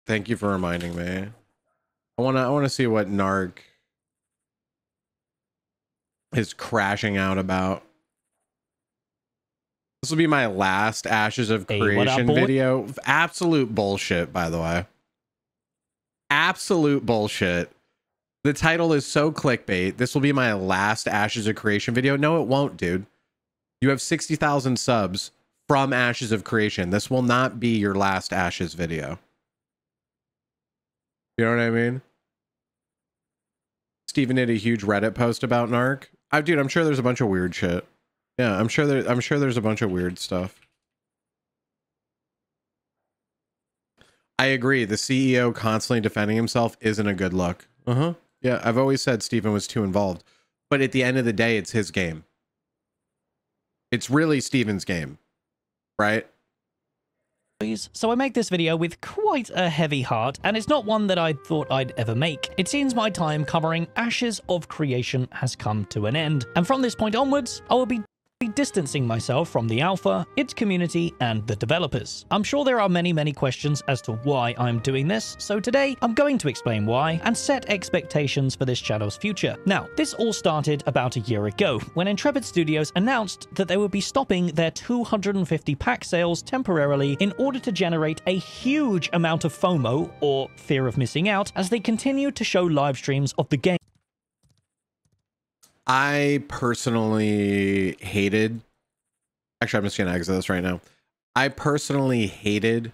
Thank you for reminding me. I wanna see what Narc is crashing out about. This will be my last Ashes of Creation video. Absolute bullshit, by the way. Absolute bullshit. The title is so clickbait. This will be my last Ashes of Creation video. No, it won't, dude. You have 60,000 subs from Ashes of Creation. This will not be your last Ashes video. You know what I mean? Steven did a huge Reddit post about Narc. Dude, I'm sure there's a bunch of weird shit. Yeah, I'm sure there's a bunch of weird stuff. I agree. The CEO constantly defending himself isn't a good look. Yeah, I've always said Steven was too involved. But at the end of the day, it's his game. It's really Steven's game, right? So I make this video with quite a heavy heart, and it's not one that I thought I'd ever make. It seems my time covering Ashes of Creation has come to an end, and from this point onwards, I will be distancing myself from the alpha, its community, and the developers. I'm sure there are many questions as to why I'm doing this, so today I'm going to explain why and set expectations for this channel's future. Now, this all started about a year ago, when Intrepid Studios announced that they would be stopping their 250 pack sales temporarily in order to generate a huge amount of FOMO, or fear of missing out, as they continue to show live streams of the game. I personally hated, actually, I'm just going to exit this right now. I personally hated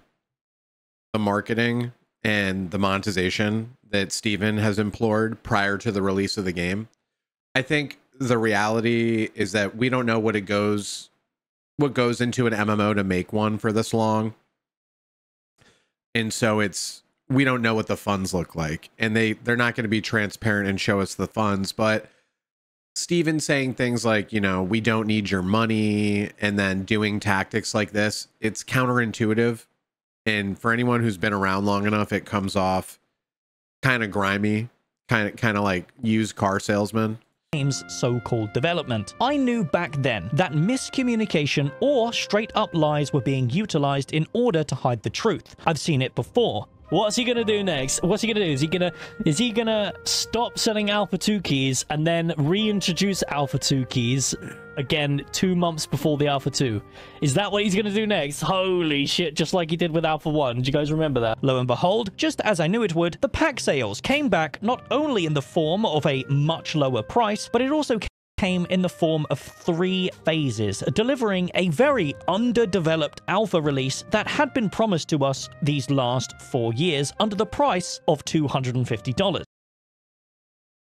the marketing and the monetization that Steven has implored prior to the release of the game. I think the reality is that we don't know what goes into an MMO to make one for this long. And so we don't know what the funds look like, and they're not going to be transparent and show us the funds, but Steven saying things like, you know, we don't need your money, and then doing tactics like this, it's counterintuitive. And for anyone who's been around long enough, it comes off kind of grimy, kind of like used car salesman. Game's so-called development. I knew back then that miscommunication or straight up lies were being utilized in order to hide the truth. I've seen it before. What's he gonna do next? What's he gonna do? Is he gonna stop selling Alpha 2 keys and then reintroduce Alpha 2 keys again 2 months before the Alpha 2? Is that what he's gonna do next? Holy shit, just like he did with Alpha 1. Do you guys remember that? Lo and behold, just as I knew it would, the pack sales came back not only in the form of a much lower price, but it also came in the form of 3 phases, delivering a very underdeveloped alpha release that had been promised to us these last 4 years under the price of $250.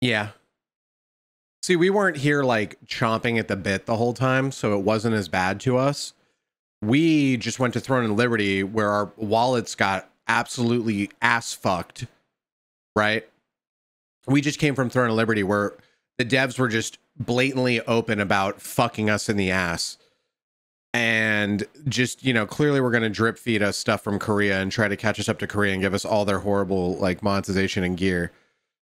Yeah. See, we weren't here like chomping at the bit the whole time, so it wasn't as bad to us. We just went to Throne and Liberty where our wallets got absolutely ass fucked, right? We just came from Throne and Liberty where the devs were just blatantly open about fucking us in the ass, and just, you know, clearly we're going to drip feed us stuff from Korea and try to catch us up to Korea and give us all their horrible like monetization and gear.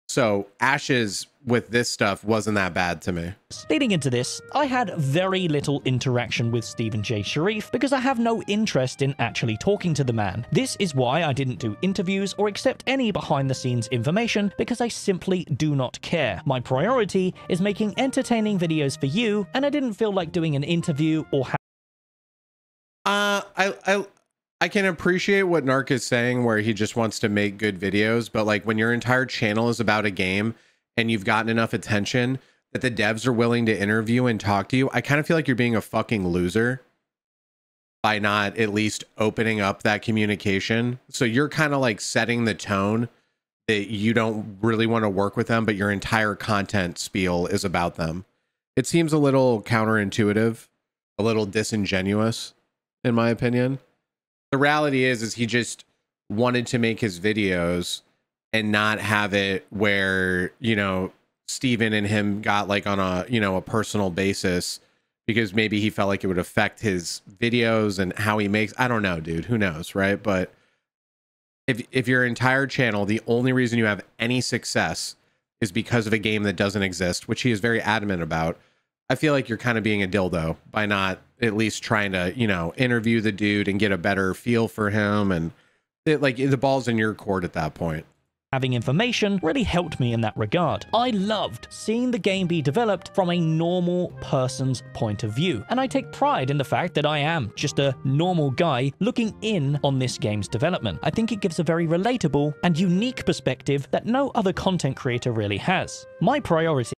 So Ashes with this stuff wasn't that bad to me. Leading into this, I had very little interaction with Stephen J. Sharif because I have no interest in actually talking to the man. This is why I didn't do interviews or accept any behind-the-scenes information, because I simply do not care. My priority is making entertaining videos for you, and I didn't feel like doing an interview or I can appreciate what Narc is saying, where he just wants to make good videos, but like when your entire channel is about a game and you've gotten enough attention that the devs are willing to interview and talk to you, I kind of feel like you're being a fucking loser by not at least opening up that communication. So you're kind of like setting the tone that you don't really want to work with them, but your entire content spiel is about them. It seems a little counterintuitive, a little disingenuous, in my opinion. The reality is he just wanted to make his videos and not have it where, you know, Steven and him got like on a, you know, a personal basis, because maybe he felt like it would affect his videos and how he makes, I don't know, dude, who knows, right? But if your entire channel, the only reason you have any success is because of a game that doesn't exist, which he is very adamant about, I feel like you're kind of being a dildo by not at least trying to, you know, interview the dude and get a better feel for him and like the ball's in your court at that point. Having information really helped me in that regard. I loved seeing the game be developed from a normal person's point of view, and I take pride in the fact that I am just a normal guy looking in on this game's development. I think it gives a very relatable and unique perspective that no other content creator really has. My priority.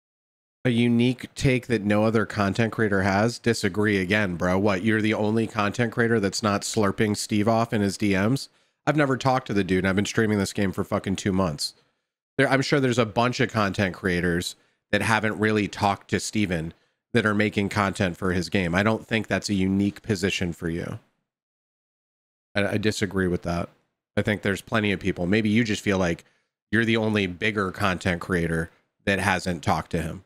A unique take that no other content creator has? Disagree again, bro. What, you're the only content creator that's not slurping Steve off in his DMs? I've never talked to the dude, and I've been streaming this game for fucking 2 months. I'm sure there's a bunch of content creators that haven't really talked to Steven that are making content for his game. I don't think that's a unique position for you. I disagree with that. I think there's plenty of people. Maybe you just feel like you're the only bigger content creator that hasn't talked to him.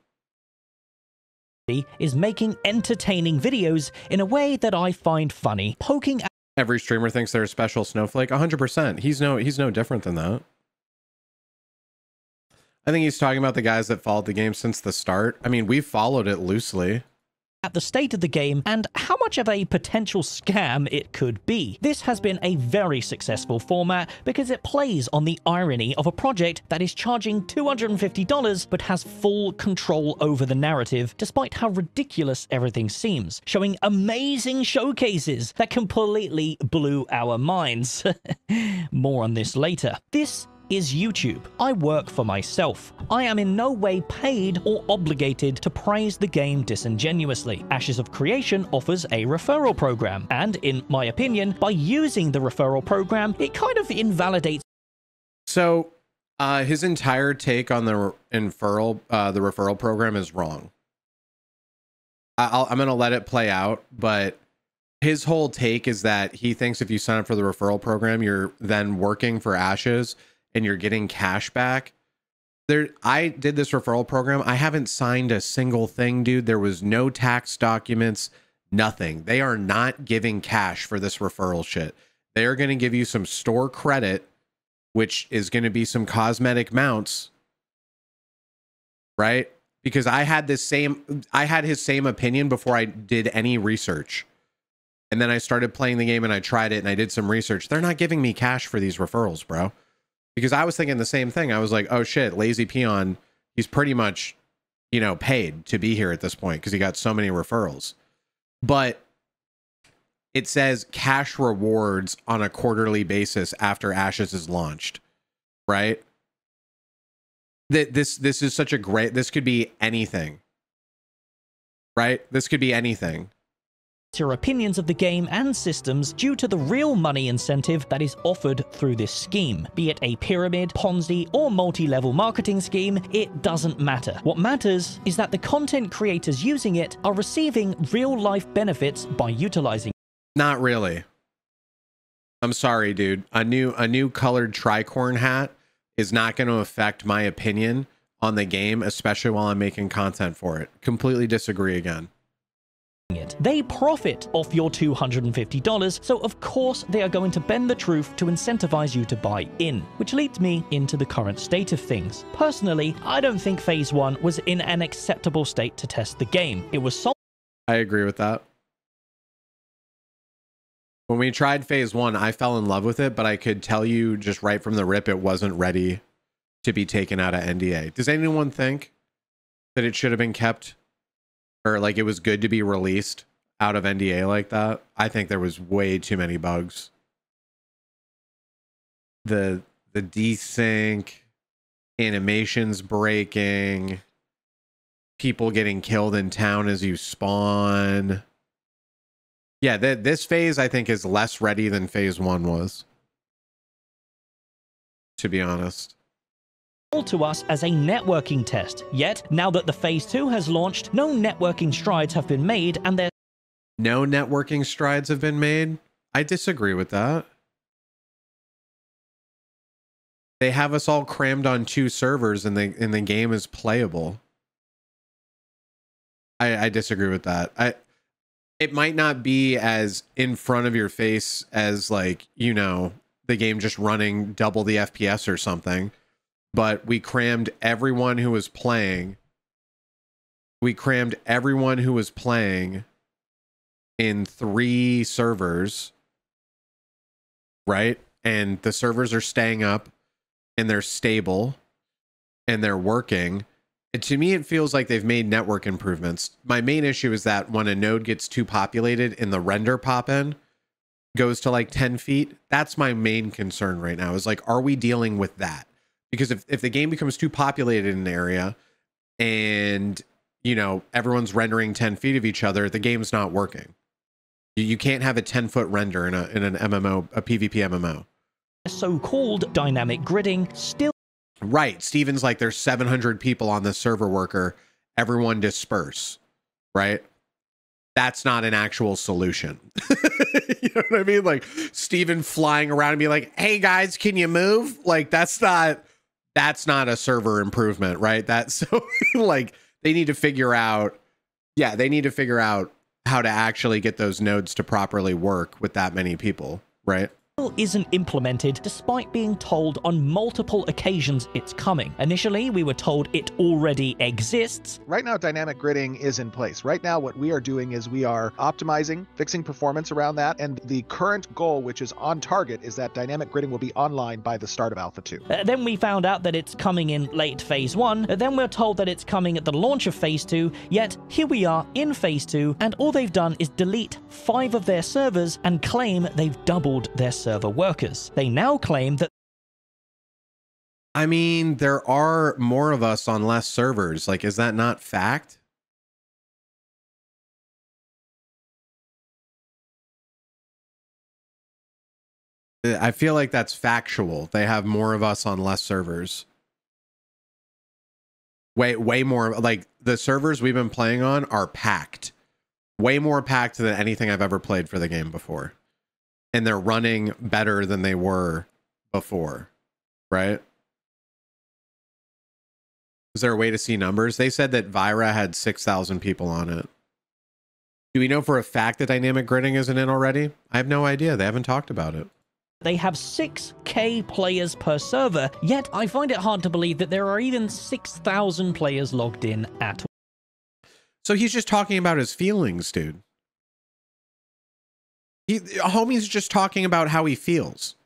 Is making entertaining videos in a way that I find funny, poking at Every streamer thinks they're a special snowflake. 100%. He's no different than that. I think he's talking about the guys that followed the game since the start. I mean, we've followed it loosely. At the state of the game and how much of a potential scam it could be. This has been a very successful format because it plays on the irony of a project that is charging $250 but has full control over the narrative despite how ridiculous everything seems, showing amazing showcases that completely blew our minds. More on this later. This is YouTube. I work for myself. I am in no way paid or obligated to praise the game disingenuously. Ashes of Creation offers a referral program, and in my opinion, by using the referral program, it kind of invalidates. So his entire take on the referral program is wrong. I'm going to let it play out, but his whole take is that he thinks if you sign up for the referral program, you're then working for Ashes and you're getting cash back. I did this referral program. I haven't signed a single thing, dude. There was no tax documents, nothing. They are not giving cash for this referral shit. They are going to give you some store credit, which is going to be some cosmetic mounts, right? Because I had his same opinion before I did any research. And then I started playing the game and I tried it and I did some research. They're not giving me cash for these referrals, bro. Because I was thinking the same thing. I was like, oh shit, Lazy Peon, he's pretty much, you know, paid to be here at this point because he got so many referrals. But it says cash rewards on a quarterly basis after Ashes is launched, right? This is such a great, this could be anything, right? This could be anything. Your opinions of the game and systems due to the real money incentive that is offered through this scheme. Be it a pyramid, Ponzi, or multi-level marketing scheme, it doesn't matter. What matters is that the content creators using it are receiving real-life benefits by utilizing. Not really. I'm sorry, dude. A new colored tricorn hat is not going to affect my opinion on the game, especially while I'm making content for it. Completely disagree again. They profit off your $250, so of course they are going to bend the truth to incentivize you to buy in, which leads me into the current state of things. Personally, I don't think Phase 1 was in an acceptable state to test the game. It was so. I agree with that. When we tried Phase 1, I fell in love with it, but I could tell you just right from the rip it wasn't ready to be taken out of NDA. Does anyone think that it should have been kept, or like it was good to be released out of NDA like that? I think there was way too many bugs. The desync, animations breaking, people getting killed in town as you spawn. Yeah, this phase I think is less ready than Phase 1 was, to be honest. To us as a networking test. Yet, now that the Phase 2 has launched, no networking strides have been made, and there. No networking strides have been made? I disagree with that. They have us all crammed on 2 servers and the game is playable. I disagree with that. It might not be as in front of your face as, like, you know, the game just running double the FPS or something. But we crammed everyone who was playing. We crammed everyone who was playing in 3 servers, right? and the servers are staying up and they're stable and they're working. And to me, it feels like they've made network improvements. My main issue is that when a node gets too populated and the render pop-in goes to like 10 feet, that's my main concern right now, is like, are we dealing with that? Because if the game becomes too populated in an area and, you know, everyone's rendering 10 feet of each other, the game's not working. You can't have a 10-foot render in an MMO, a PvP MMO. So-called dynamic gridding still... Right. Steven's like, there's 700 people on this server worker. Everyone disperse. Right? That's not an actual solution. You know what I mean? Like, Steven flying around and be like, hey guys, can you move? Like, that's not a server improvement, right? That's so like, they need to figure out, they need to figure out how to actually get those nodes to properly work with that many people, right? Isn't implemented despite being told on multiple occasions it's coming. Initially, we were told it already exists. Right now, dynamic gridding is in place. Right now, what we are doing is we are optimizing, fixing performance around that, and the current goal, which is on target, is that dynamic gridding will be online by the start of Alpha 2. Then we found out that it's coming in late Phase 1, then we're told that it's coming at the launch of Phase 2, yet here we are in Phase 2, and all they've done is delete 5 of their servers and claim they've doubled their server workers. They now claim that... I mean, there are more of us on less servers. Like, is that not fact? I feel like that's factual. They have more of us on less servers. Way more. Like, the servers we've been playing on are packed. Way more packed than anything I've ever played for the game before. And they're running better than they were before, right? Is there a way to see numbers? They said that Vira had 6,000 people on it. Do we know for a fact that dynamic gridding isn't in already? I have no idea. They haven't talked about it. They have 6K players per server, yet I find it hard to believe that there are even 6,000 players logged in at all. So he's just talking about his feelings, dude. Homie's just talking about how he feels.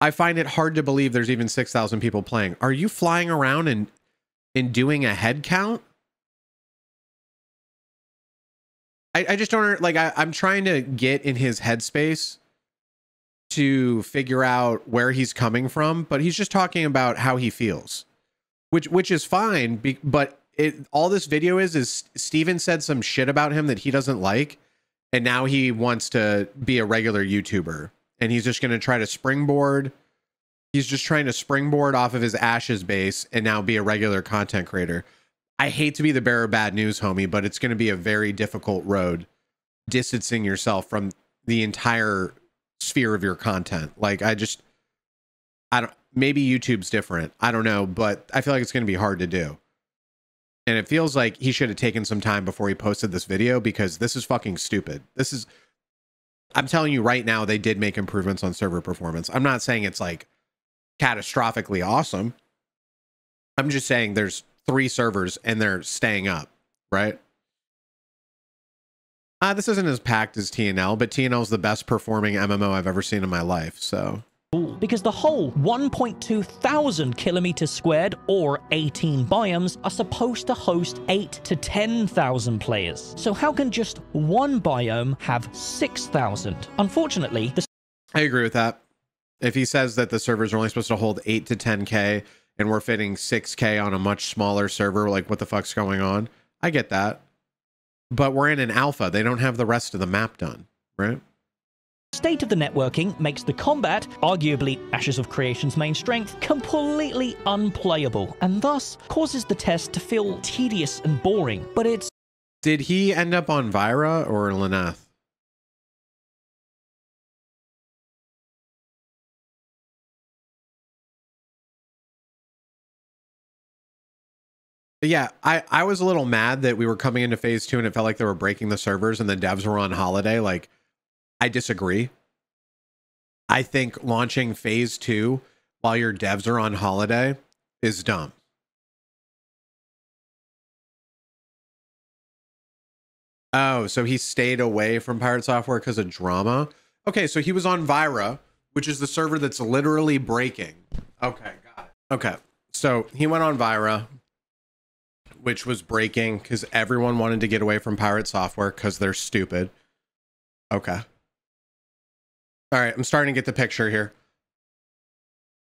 I find it hard to believe there's even 6,000 people playing. Are you flying around and doing a head count? I just don't, like, I'm trying to get in his headspace to figure out where he's coming from, but he's just talking about how he feels, which is fine. But all this video is Steven said some shit about him that he doesn't like. And now he wants to be a regular YouTuber, and he's just going to try to springboard. He's just trying to springboard off of his Ashes base and now be a regular content creator. I hate to be the bearer of bad news, homie, but it's going to be a very difficult road distancing yourself from the entire sphere of your content. Like, maybe YouTube's different. I don't know, but I feel like it's going to be hard to do. And it feels like he should have taken some time before he posted this video, because this is fucking stupid. I'm telling you right now, they did make improvements on server performance. I'm not saying it's like catastrophically awesome. I'm just saying there's 3 servers and they're staying up, right? This isn't as packed as TNL, but TNL is the best performing MMO I've ever seen in my life, so... Because the whole 1.2 thousand kilometers squared, or 18 biomes, are supposed to host 8 to 10,000 players. So how can just one biome have 6,000? Unfortunately, I agree with that. If he says that the servers are only supposed to hold 8 to 10K and we're fitting 6K on a much smaller server, like, what the fuck's going on? I get that. But we're in an alpha. They don't have the rest of the map done, right? state of the networking makes the combat, arguably Ashes of Creation's main strength, completely unplayable, and thus causes the test to feel tedious and boring. But it's... Did he end up on Vira or Lyneth? Yeah, I was a little mad that we were coming into phase 2 and it felt like they were breaking the servers and the devs were on holiday. Like, I disagree. I think launching phase 2 while your devs are on holiday is dumb. Oh, so he stayed away from Pirate Software because of drama? Okay, so he was on Vira which is the server that's literally breaking. Okay, got it. Okay, so he went on Vira, which was breaking because everyone wanted to get away from pirate software because they're stupid. Okay. All right, I'm starting to get the picture here.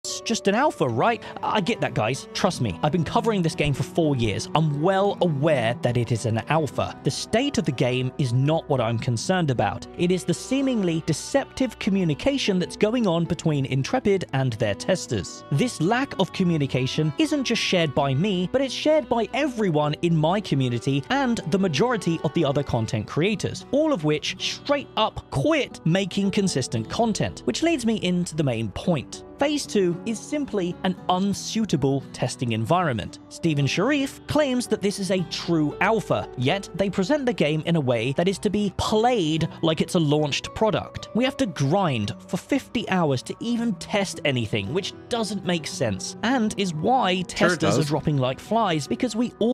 It's just an alpha, right? I get that, guys. Trust me, I've been covering this game for 4 years. I'm well aware that it is an alpha. The state of the game is not what I'm concerned about. It is the seemingly deceptive communication that's going on between Intrepid and their testers. This lack of communication isn't just shared by me, but it's shared by everyone in my community and the majority of the other content creators, all of which straight up quit making consistent content, which leads me into the main point. Phase 2 is simply an unsuitable testing environment. Steven Sharif claims that this is a true alpha, yet they present the game in a way that is to be played like it's a launched product. We have to grind for 50 hours to even test anything, which doesn't make sense, and is why testers are dropping like flies, because we all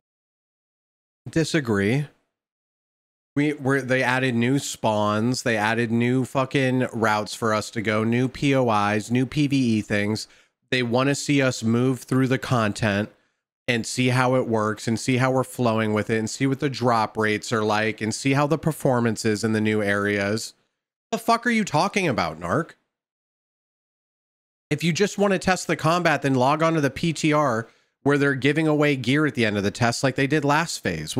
disagree. They added new spawns, they added new fucking routes for us to go, new POIs, new PvE things. They want to see us move through the content and see how it works and see how we're flowing with it and see what the drop rates are like and see how the performance is in the new areas. What the fuck are you talking about, Narc? If you just want to test the combat, then log on to the PTR where they're giving away gear at the end of the test like they did last phase.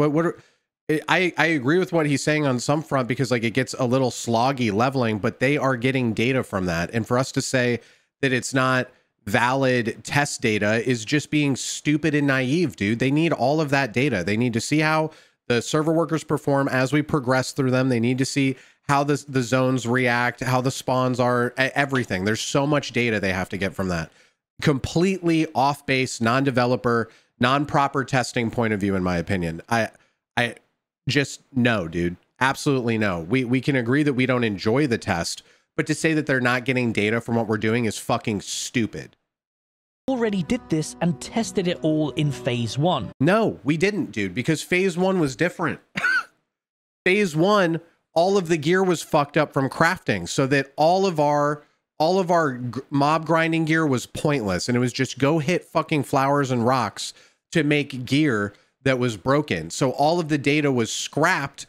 I agree with what he's saying on some front, because like it gets a little sloggy leveling, but they are getting data from that. And for us to say that it's not valid test data is just being stupid and naive, dude. They need all of that data. They need to see how the server workers perform as we progress through them. They need to see how the zones react, how the spawns are, everything. There's so much data they have to get from that. Completely off base, non-developer, non-proper testing point of view, in my opinion. I just no, dude. Absolutely no. We can agree that we don't enjoy the test, but to say that they're not getting data from what we're doing is fucking stupid. Already did this and tested it all in phase 1. No, we didn't, dude, because phase 1 was different. Phase 1, all of the gear was fucked up from crafting, so that all of our mob grinding gear was pointless, and it was just go hit fucking flowers and rocks to make gear that was broken. So all of the data was scrapped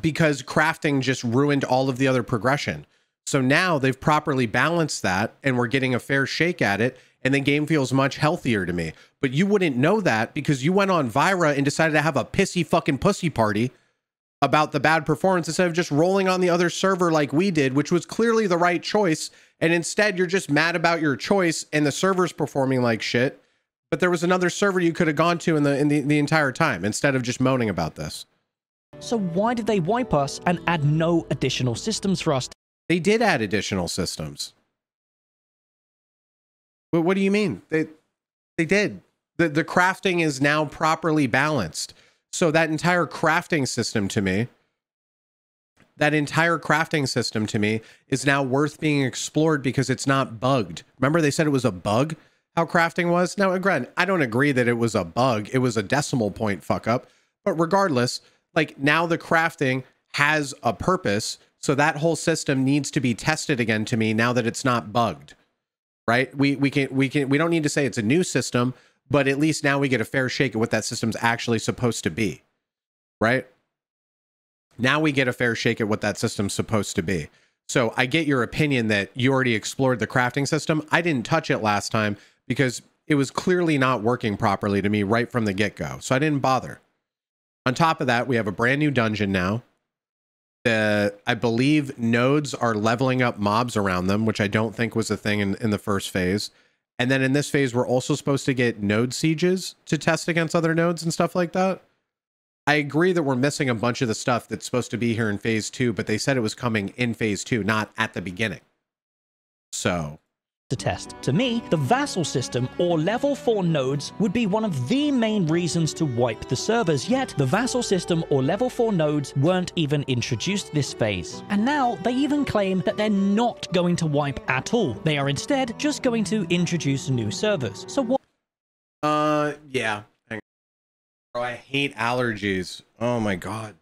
because crafting just ruined all of the other progression. So now they've properly balanced that and we're getting a fair shake at it, and the game feels much healthier to me. But you wouldn't know that because you went on Vira and decided to have a pissy fucking pussy party about the bad performance instead of just rolling on the other server like we did, which was clearly the right choice. And instead you're just mad about your choice and the server's performing like shit. But there was another server you could have gone to in the entire time instead of just moaning about this. So why did they wipe us and add no additional systems for us? They did add additional systems. But what do you mean? They did. The crafting is now properly balanced. So that entire crafting system to me, is now worth being explored because it's not bugged. Remember they said it was a bug? How crafting was? Now, granted, I don't agree that it was a bug. It was a decimal point fuck up. But regardless, like now the crafting has a purpose. So that whole system needs to be tested again to me now that it's not bugged. Right? We don't need to say it's a new system, but at least now we get a fair shake at what that system's actually supposed to be. Right? Now we get a fair shake at what that system's supposed to be. So I get your opinion that you already explored the crafting system. I didn't touch it last time because it was clearly not working properly to me right from the get-go. So I didn't bother. On top of that, we have a brand new dungeon now. I believe nodes are leveling up mobs around them, which I don't think was a thing in the first phase. And then in this phase, we're also supposed to get node sieges to test against other nodes and stuff like that. I agree that we're missing a bunch of the stuff that's supposed to be here in phase 2, but they said it was coming in phase 2, not at the beginning. So to test. To me, the vassal system or level 4 nodes would be one of the main reasons to wipe the servers, yet the vassal system or level 4 nodes weren't even introduced this phase. And now they even claim that they're not going to wipe at all. They are instead just going to introduce new servers. So what? Yeah. Hang on. Bro, I hate allergies. Oh my God.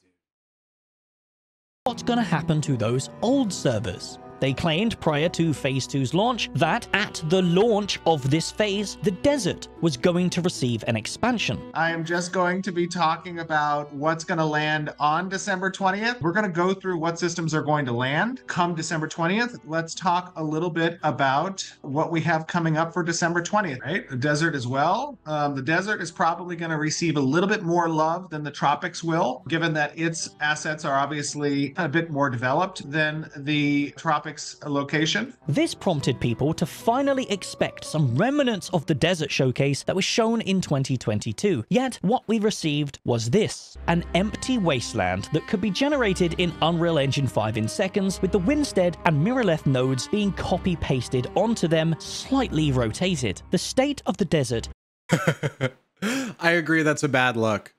What's going to happen to those old servers? They claimed prior to Phase 2's launch that at the launch of this phase, the desert was going to receive an expansion. I am just going to be talking about what's going to land on December 20th. We're going to go through what systems are going to land come December 20th. Let's talk a little bit about what we have coming up for December 20th, right? The desert as well. The desert is probably going to receive a little bit more love than the tropics will, given that its assets are obviously a bit more developed than the tropics location. This prompted people to finally expect some remnants of the desert showcase that was shown in 2022. Yet what we received was this: an empty wasteland that could be generated in Unreal Engine 5 in seconds, with the Winstead and Mirrorleth nodes being copy-pasted onto them, slightly rotated. The state of the desert. I agree, that's a bad look.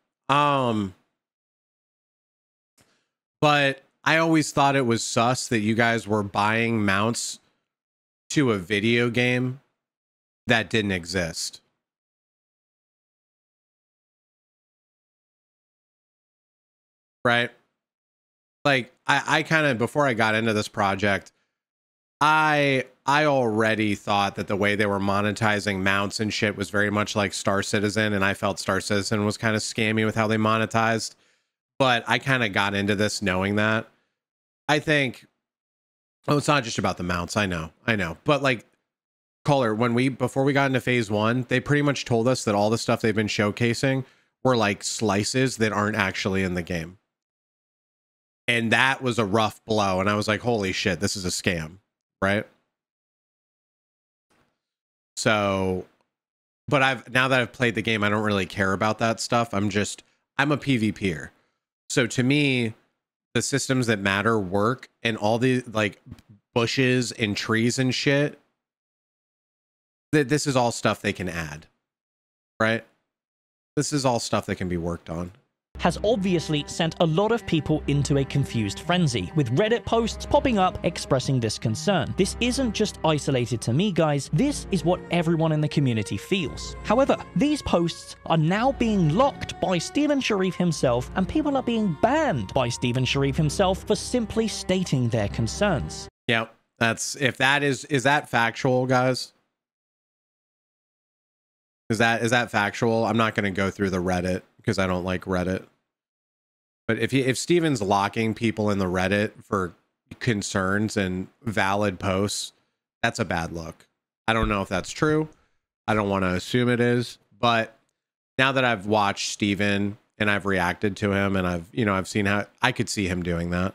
But I always thought it was sus that you guys were buying mounts to a video game that didn't exist. Right? Like, I kind of, before I got into this project, I already thought that the way they were monetizing mounts and shit was very much like Star Citizen, and I felt Star Citizen was kind of scammy with how they monetized. But I kind of got into this knowing that. I think, oh, it's not just about the mounts. I know. But like, Caller, before we got into phase 1, they pretty much told us that all the stuff they've been showcasing were like slices that aren't actually in the game. And that was a rough blow. And I was like, holy shit, this is a scam, right? So, but now that I've played the game, I don't really care about that stuff. I'm a PvPer. So to me, the systems that matter work, and all the like bushes and trees and shit, this is all stuff they can add, right? This is all stuff that can be worked on. Has obviously sent a lot of people into a confused frenzy, with Reddit posts popping up expressing this concern. This isn't just isolated to me, guys. This is what everyone in the community feels. However, these posts are now being locked by Steven Sharif himself, and people are being banned by Steven Sharif himself for simply stating their concerns. Yeah, is that factual, guys? Is that factual? I'm not going to go through the Reddit because I don't like Reddit. But if Steven's locking people in the Reddit for concerns and valid posts, that's a bad look. I don't know if that's true. I don't want to assume it is. But now that I've watched Steven and I've reacted to him, and I've seen how I could see him doing that.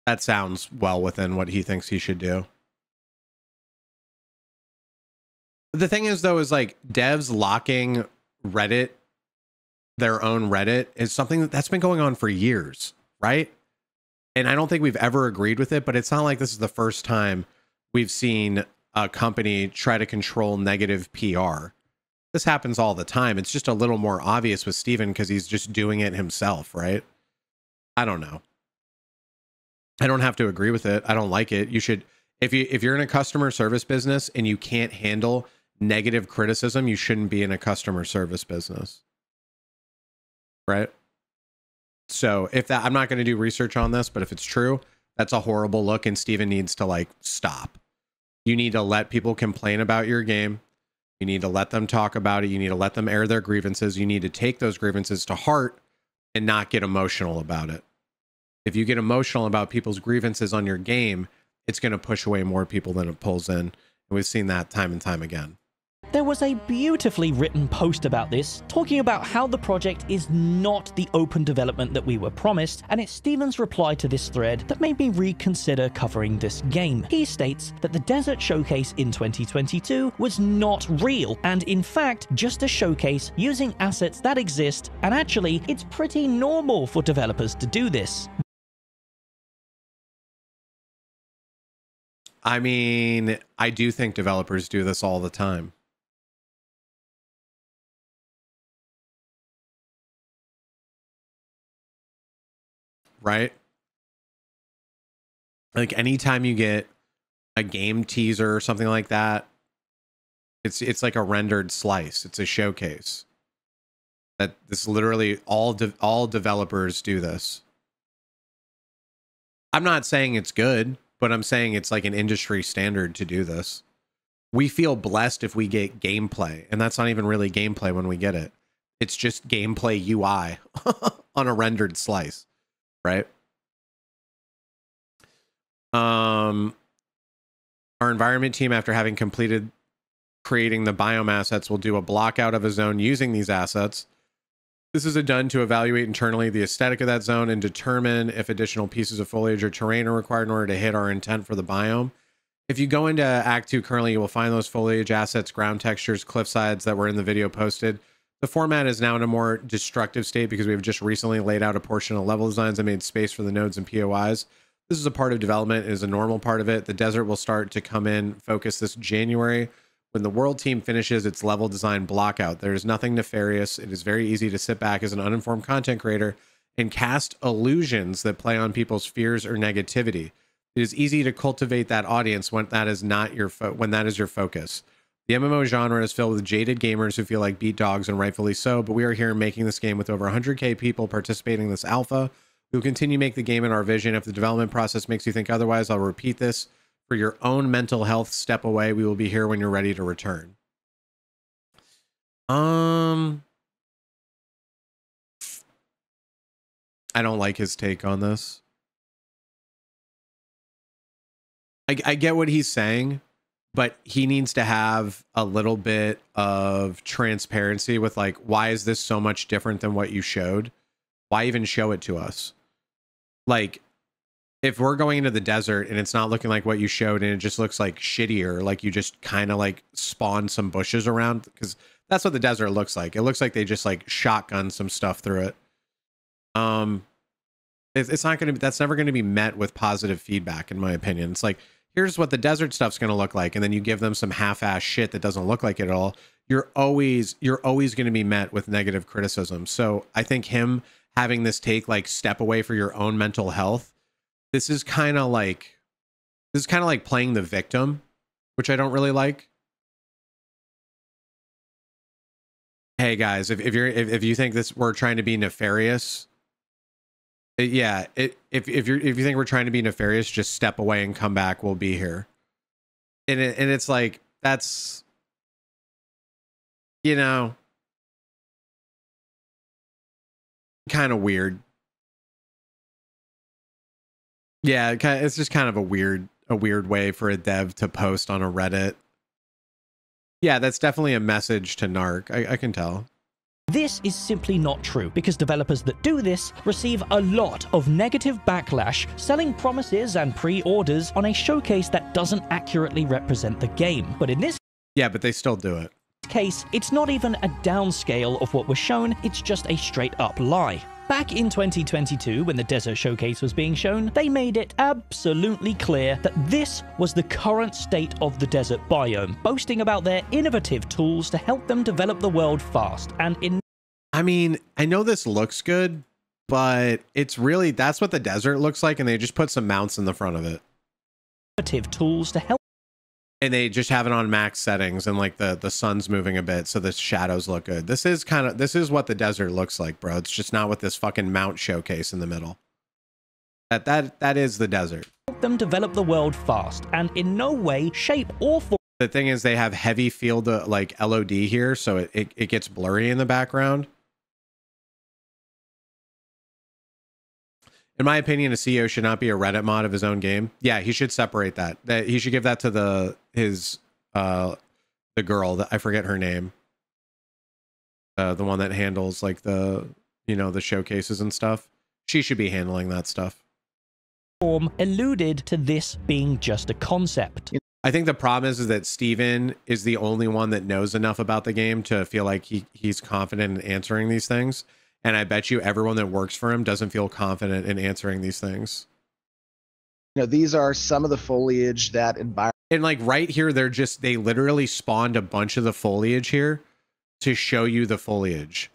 That sounds well within what he thinks he should do. The thing is, though, is like devs locking Reddit, their own Reddit, is something that's been going on for years, right? And I don't think we've ever agreed with it, but it's not like this is the first time we've seen a company try to control negative PR. This happens all the time. It's just a little more obvious with Steven because he's just doing it himself, right? I don't know. I don't have to agree with it. I don't like it. You should, if you're in a customer service business and you can't handle negative criticism, you shouldn't be in a customer service business, right? So if that, I'm not going to do research on this, but if it's true, that's a horrible look, and Steven needs to like stop. You need to let people complain about your game. You need to let them talk about it. You need to let them air their grievances. You need to take those grievances to heart and not get emotional about it. If you get emotional about people's grievances on your game, it's going to push away more people than it pulls in. And we've seen that time and time again. There was a beautifully written post about this, talking about how the project is not the open development that we were promised, and it's Steven's reply to this thread that made me reconsider covering this game. He states that the Desert Showcase in 2022 was not real, and in fact, just a showcase using assets that exist, and actually, it's pretty normal for developers to do this. I mean, I do think developers do this all the time. Right? Like anytime you get a game teaser or something like that, it's like a rendered slice. It's a showcase. That this literally all developers do this. I'm not saying it's good, but I'm saying it's like an industry standard to do this. We feel blessed if we get gameplay, and that's not even really gameplay when we get it. It's just gameplay UI on a rendered slice, right? Our environment team, after having completed creating the biome assets, will do a blockout of a zone using these assets. This is done to evaluate internally the aesthetic of that zone and determine if additional pieces of foliage or terrain are required in order to hit our intent for the biome. If you go into Act 2 currently, you will find those foliage assets, ground textures, cliff sides that were in the video posted. The format is now in a more destructive state because we've just recently laid out a portion of level designs and made space for the nodes and POIs. This is a part of development, it is a normal part of it. The desert will start to come in focus this January when the world team finishes its level design blockout. There is nothing nefarious. It is very easy to sit back as an uninformed content creator and cast illusions that play on people's fears or negativity. It is easy to cultivate that audience when that is not your when that is your focus. The MMO genre is filled with jaded gamers who feel like beat dogs, and rightfully so, but we are here making this game with over 100k people participating in this alpha. We will continue to make the game in our vision. If the development process makes you think otherwise, I'll repeat this. For your own mental health, step away. We will be here when you're ready to return. I don't like his take on this. I get what he's saying, but he needs to have a little bit of transparency with like, why is this so much different than what you showed? Why even show it to us? Like, if we're going into the desert and it's not looking like what you showed and it just looks like shittier, like you just kind of like spawned some bushes around, because that's what the desert looks like. It looks like they just like shotgun some stuff through it. It's not going to, that's never going to be met with positive feedback, in my opinion. It's like, here's what the desert stuff's going to look like. And then you give them some half-ass shit that doesn't look like it at all. You're always going to be met with negative criticism. So I think him having this take, like, step away for your own mental health, this is kind of like playing the victim, which I don't really like. Hey guys, if you think this, we're trying to be nefarious, yeah, if you think we're trying to be nefarious, just step away and come back. We'll be here. And it's like, that's, you know, kind of weird. Yeah, it's just kind of a weird way for a dev to post on a Reddit. Yeah, that's definitely a message to Narc. I can tell. This is simply not true, because developers that do this receive a lot of negative backlash, selling promises and pre-orders on a showcase that doesn't accurately represent the game. But in this but they still do it. case, it's not even a downscale of what was shown, it's just a straight-up lie. Back in 2022, when the Desert Showcase was being shown, they made it absolutely clear that this was the current state of the desert biome, boasting about their innovative tools to help them develop the world fast. And I mean, I know this looks good, but it's really, that's what the desert looks like, and they just put some mounts in the front of it. Innovative tools to help. And they just have it on max settings, and like the sun's moving a bit, so the shadows look good. This is what the desert looks like, bro. It's just not with this fucking mount showcase in the middle. That is the desert. Help them develop the world fast, and in no way, shape, or form. The thing is, they have heavy field like LOD here, so it gets blurry in the background. In my opinion, a CEO should not be a Reddit mod of his own game. Yeah, he should separate that. He should give that to the girl that I forget her name. The one that handles like the showcases and stuff. She should be handling that stuff. Alluded to this being just a concept. I think the problem is that Steven is the only one that knows enough about the game to feel like he's confident in answering these things. And I bet you everyone that works for him doesn't feel confident in answering these things. You know, these are some of the foliage that environment. And like right here, they literally spawned a bunch of the foliage here to show you the foliage.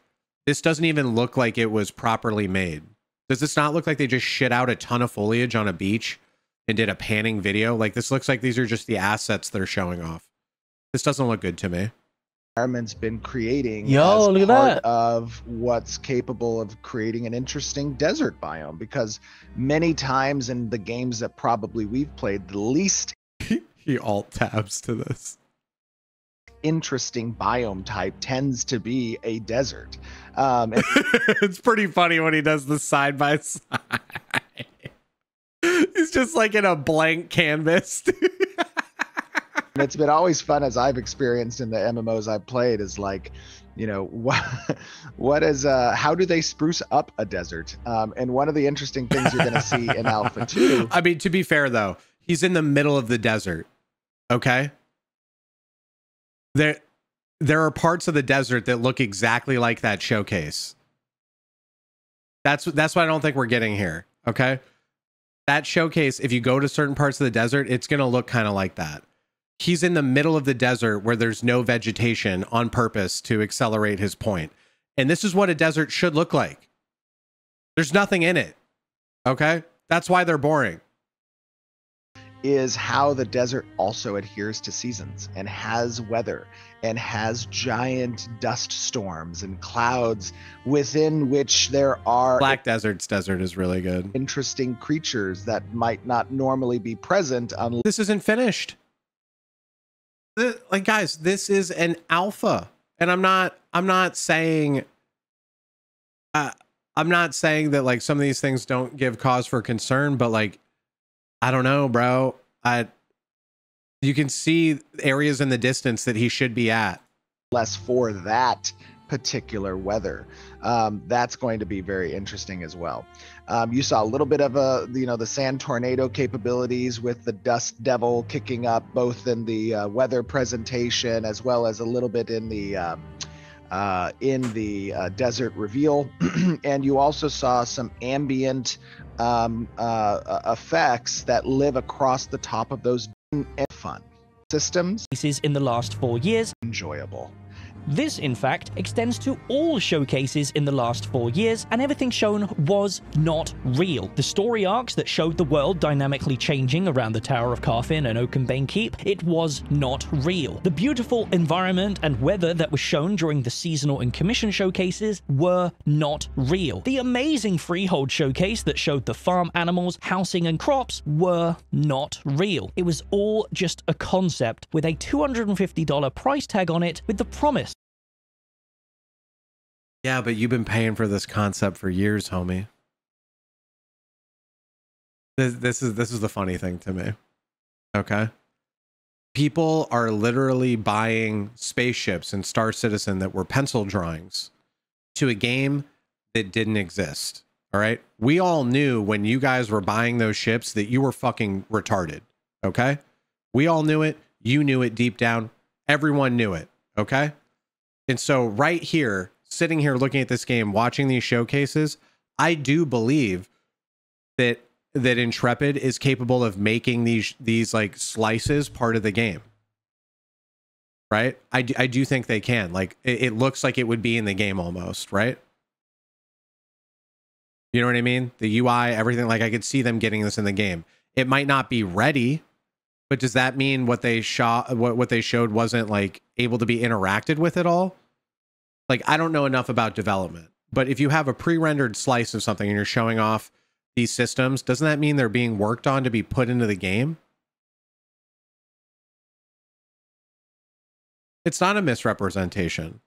This doesn't even look like it was properly made. Does this not look like they just shit out a ton of foliage on a beach and did a panning video? Like, this looks like these are just the assets they're showing off. This doesn't look good to me. environment's been creating Yo, as look at part that. of what's capable of creating an interesting desert biome, because many times in the games that probably we've played, the least He alt tabs to this. interesting biome type tends to be a desert. And It's pretty funny when he does the side by side. He's just like in a blank canvas. it's been always fun, as I've experienced in the MMOs I've played, is like, you know, what is how do they spruce up a desert? And one of the interesting things you're going to see in Alpha 2. I mean, to be fair though, he's in the middle of the desert. Okay. There are parts of the desert that look exactly like that showcase. That's what I don't think we're getting here. Okay. That showcase, if you go to certain parts of the desert, it's going to look kind of like that. He's in the middle of the desert where there's no vegetation on purpose to accelerate his point. And this is what a desert should look like. There's nothing in it. Okay. That's why they're boring. Is how the desert also adheres to seasons and has weather and has giant dust storms and clouds within which there are Black Desert's desert is really good. interesting creatures that might not normally be present unless This isn't finished. Like, guys, this is an alpha, and I'm not saying that like some of these things don't give cause for concern, but like, I don't know, bro. You can see areas in the distance that he should be at. for that particular weather. That's going to be very interesting as well. You saw a little bit of the sand tornado capabilities with the dust devil kicking up, both in the weather presentation as well as a little bit in the desert reveal. And you also saw some ambient effects that live across the top of those fun systems. In the last 4 years. Enjoyable. This, in fact, extends to all showcases in the last 4 years, and everything shown was not real. The story arcs that showed the world dynamically changing around the Tower of Carfin and Oakenbane Keep, it was not real. The beautiful environment and weather that was shown during the seasonal and commission showcases were not real. The amazing Freehold showcase that showed the farm animals, housing, and crops were not real. It was all just a concept with a $250 price tag on it with the promise. Yeah, but you've been paying for this concept for years, homie. This is the funny thing to me. Okay. People are literally buying spaceships in Star Citizen that were pencil drawings to a game that didn't exist. All right. We all knew when you guys were buying those ships that you were fucking retarded. Okay. We all knew it. You knew it deep down. Everyone knew it. Okay. And so right here, sitting here looking at this game, watching these showcases, I do believe that Intrepid is capable of making these like slices part of the game. Right? I do think they can. Like it looks like it would be in the game almost, right? You know what I mean? The UI, everything, like I could see them getting this in the game. It might not be ready, but does that mean what they showed wasn't like able to be interacted with at all? Like, I don't know enough about development, but if you have a pre-rendered slice of something and you're showing off these systems, doesn't that mean they're being worked on to be put into the game? It's not a misrepresentation.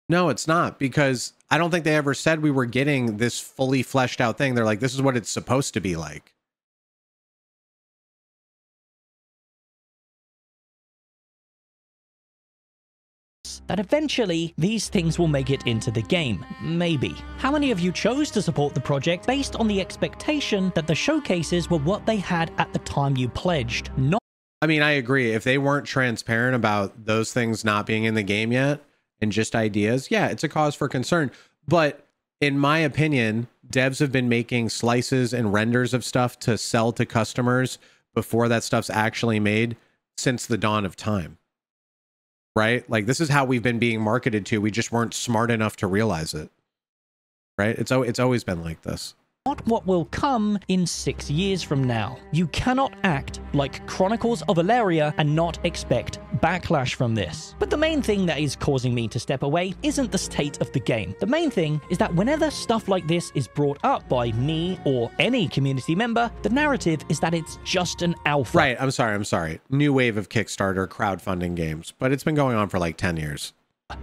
No, it's not, because I don't think they ever said we were getting this fully fleshed out thing. They're like, this is what it's supposed to be like. That eventually these things will make it into the game. Maybe. How many of you chose to support the project based on the expectation that the showcases were what they had at the time you pledged? Not. I mean, I agree. If they weren't transparent about those things not being in the game yet and just ideas, yeah, it's a cause for concern. But in my opinion, devs have been making slices and renders of stuff to sell to customers before that stuff's actually made since the dawn of time. Right? Like, this is how we've been being marketed to. We just weren't smart enough to realize it. Right? It's always been like this. Not what will come in 6 years from now. You cannot act like Chronicles of Valeria and not expect backlash from this. But the main thing that is causing me to step away isn't the state of the game. The main thing is that whenever stuff like this is brought up by me or any community member, the narrative is that it's just an alpha. Right, I'm sorry. New wave of Kickstarter crowdfunding games, but it's been going on for like 10 years.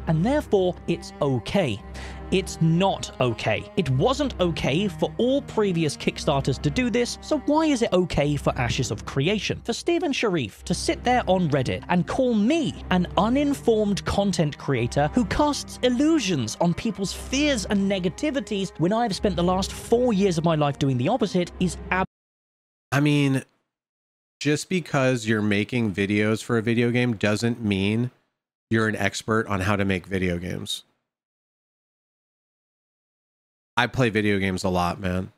And therefore, it's okay. It's not okay. It wasn't okay for all previous Kickstarters to do this, so why is it okay for Ashes of Creation? For Stephen Sharif to sit there on Reddit and call me an uninformed content creator who casts illusions on people's fears and negativities when I've spent the last 4 years of my life doing the opposite is I mean, just because you're making videos for a video game doesn't mean you're an expert on how to make video games. I play video games a lot, man.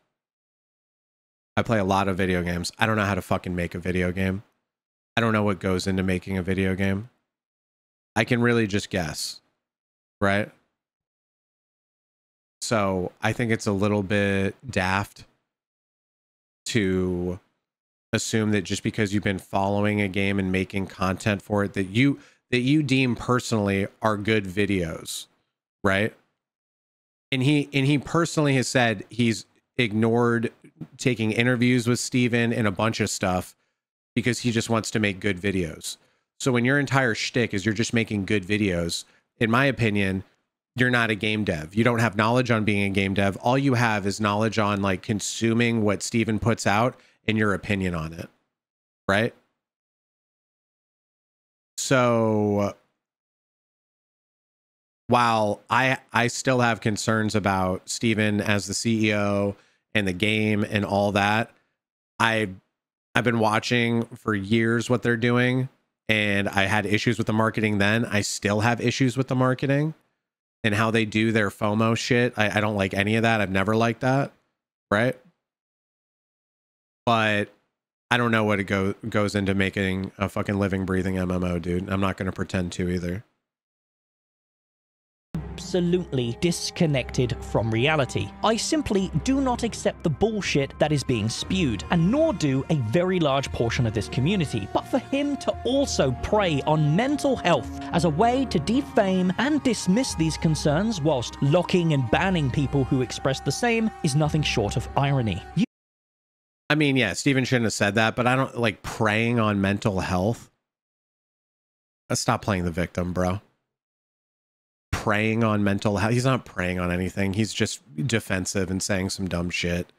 I play a lot of video games. I don't know how to fucking make a video game. I don't know what goes into making a video game. I can really just guess, right? So I think it's a little bit daft to assume that just because you've been following a game and making content for it that you deem personally are good videos, right? And he personally has said he's ignored taking interviews with Steven and a bunch of stuff because he just wants to make good videos. So when your entire shtick is you're just making good videos, in my opinion, you're not a game dev. You don't have knowledge on being a game dev. All you have is knowledge on like consuming what Steven puts out and your opinion on it, right? So while I still have concerns about Steven as the CEO and the game and all that, I've been watching for years what they're doing, and I had issues with the marketing then. I still have issues with the marketing and how they do their FOMO shit. I don't like any of that. I've never liked that, right? But I don't know what it goes into making a fucking living, breathing MMO, dude. I'm not going to pretend to either. Absolutely disconnected from reality. I simply do not accept the bullshit that is being spewed, and nor do a very large portion of this community. But for him to also prey on mental health as a way to defame and dismiss these concerns whilst locking and banning people who express the same is nothing short of irony. I mean, yeah, Steven shouldn't have said that, but I don't like preying on mental health. Let's stop playing the victim, bro. Preying on mental health. He's not preying on anything. He's just defensive and saying some dumb shit.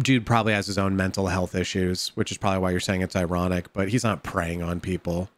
Dude probably has his own mental health issues, which is probably why you're saying it's ironic, but he's not preying on people.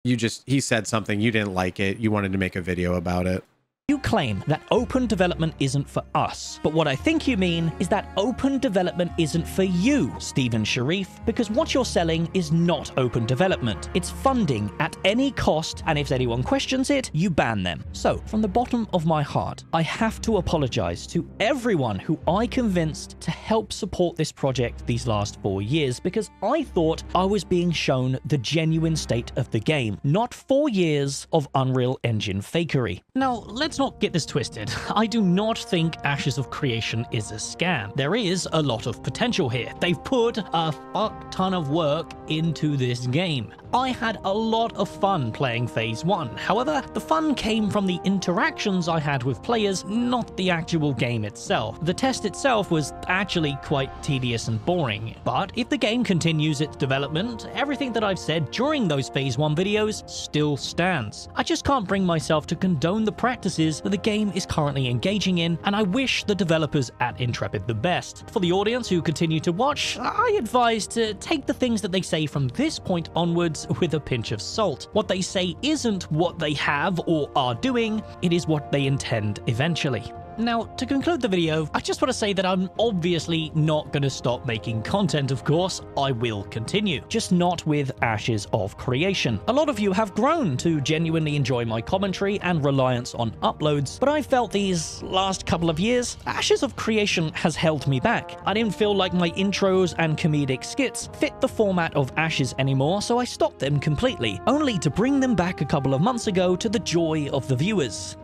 He said something, you didn't like it, you wanted to make a video about it. You claim that open development isn't for us, but what I think you mean is that open development isn't for you, Stephen Sharif, because what you're selling is not open development. It's funding at any cost, and if anyone questions it, you ban them. So, from the bottom of my heart, I have to apologize to everyone who I convinced to help support this project these last 4 years, because I thought I was being shown the genuine state of the game, not 4 years of Unreal Engine fakery. Now, let's not get this twisted. I do not think Ashes of Creation is a scam. There is a lot of potential here. They've put a fuck ton of work into this game. I had a lot of fun playing Phase 1. However, the fun came from the interactions I had with players, not the actual game itself. The test itself was actually quite tedious and boring. But if the game continues its development, everything that I've said during those Phase 1 videos still stands. I just can't bring myself to condone the practices that the game is currently engaging in, and I wish the developers at Intrepid the best. For the audience who continue to watch, I advise to take the things that they say from this point onwards with a pinch of salt. What they say isn't what they have or are doing, it is what they intend eventually. Now, to conclude the video, I just want to say that I'm obviously not going to stop making content, of course. I will continue, just not with Ashes of Creation. A lot of you have grown to genuinely enjoy my commentary and reliance on uploads, but I felt these last couple of years, Ashes of Creation has held me back. I didn't feel like my intros and comedic skits fit the format of Ashes anymore, so I stopped them completely, only to bring them back a couple of months ago to the joy of the viewers.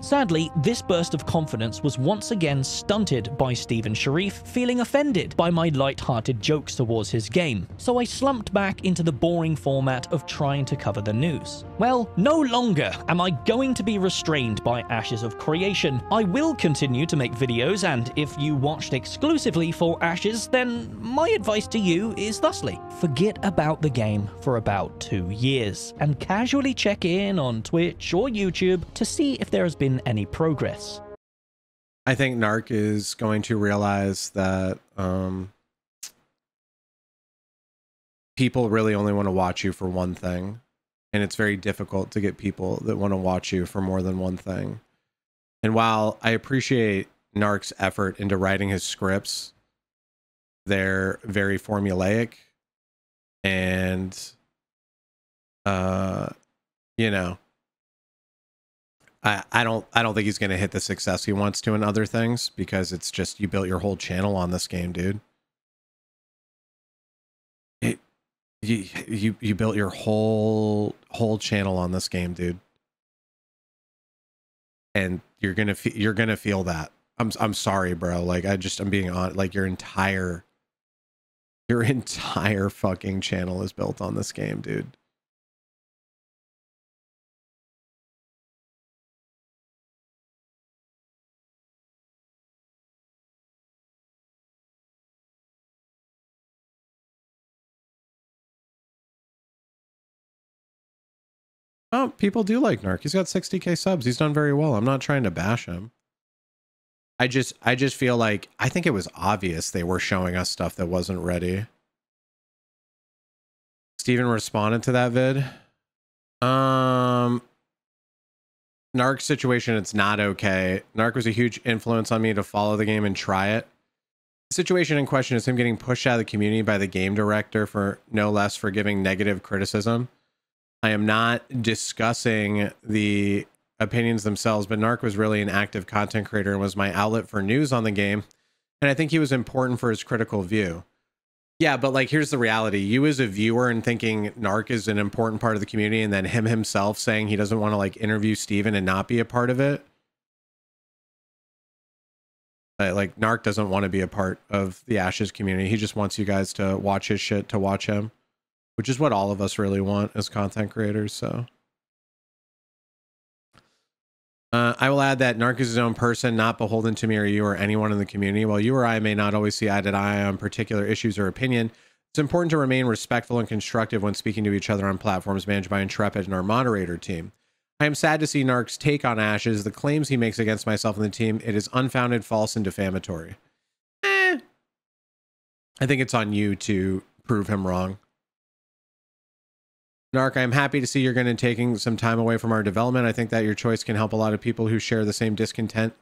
Sadly, this burst of confidence was once again stunted by Stephen Sharif feeling offended by my light-hearted jokes towards his game, so I slumped back into the boring format of trying to cover the news. Well, no longer am I going to be restrained by Ashes of Creation. I will continue to make videos, and if you watched exclusively for Ashes, then my advice to you is thusly: forget about the game for about 2 years, and casually check in on Twitch or YouTube to see if there has been any progress. I think Narc is going to realize that people really only want to watch you for one thing, and it's very difficult to get people that want to watch you for more than one thing. And while I appreciate Narc's effort into writing his scripts, they're very formulaic, and you know, I don't think he's going to hit the success he wants to in other things, because it's just, you built your whole channel on this game, dude. You built your whole channel on this game, dude. And you're going to feel that. I'm sorry, bro. Like, I'm being honest. Like, your entire fucking channel is built on this game, dude. Oh, people do like Narc. He's got 60K subs. He's done very well. I'm not trying to bash him. I just feel like, I think it was obvious they were showing us stuff that wasn't ready. Steven responded to that vid. Narc's situation, it's not okay. Narc was a huge influence on me to follow the game and try it. The situation in question is him getting pushed out of the community by the game director for no less for giving negative criticism. I am not discussing the opinions themselves, but Narc was really an active content creator and was my outlet for news on the game. And I think he was important for his critical view. Yeah, but like, here's the reality. You as a viewer and thinking Narc is an important part of the community, and then him himself saying he doesn't want to like interview Steven and not be a part of it. Like, Narc doesn't want to be a part of the Ashes community. He just wants you guys to watch his shit, to watch him, which is what all of us really want as content creators. So I will add that Narc is his own person, not beholden to me or you or anyone in the community. While you or I may not always see eye to eye on particular issues or opinion, it's important to remain respectful and constructive when speaking to each other on platforms managed by Intrepid and our moderator team. I am sad to see Narc's take on Ashes, the claims he makes against myself and the team. It is unfounded, false, and defamatory. I think it's on you to prove him wrong. Narc, I'm happy to see you're going to taking some time away from our development. I think that your choice can help a lot of people who share the same discontent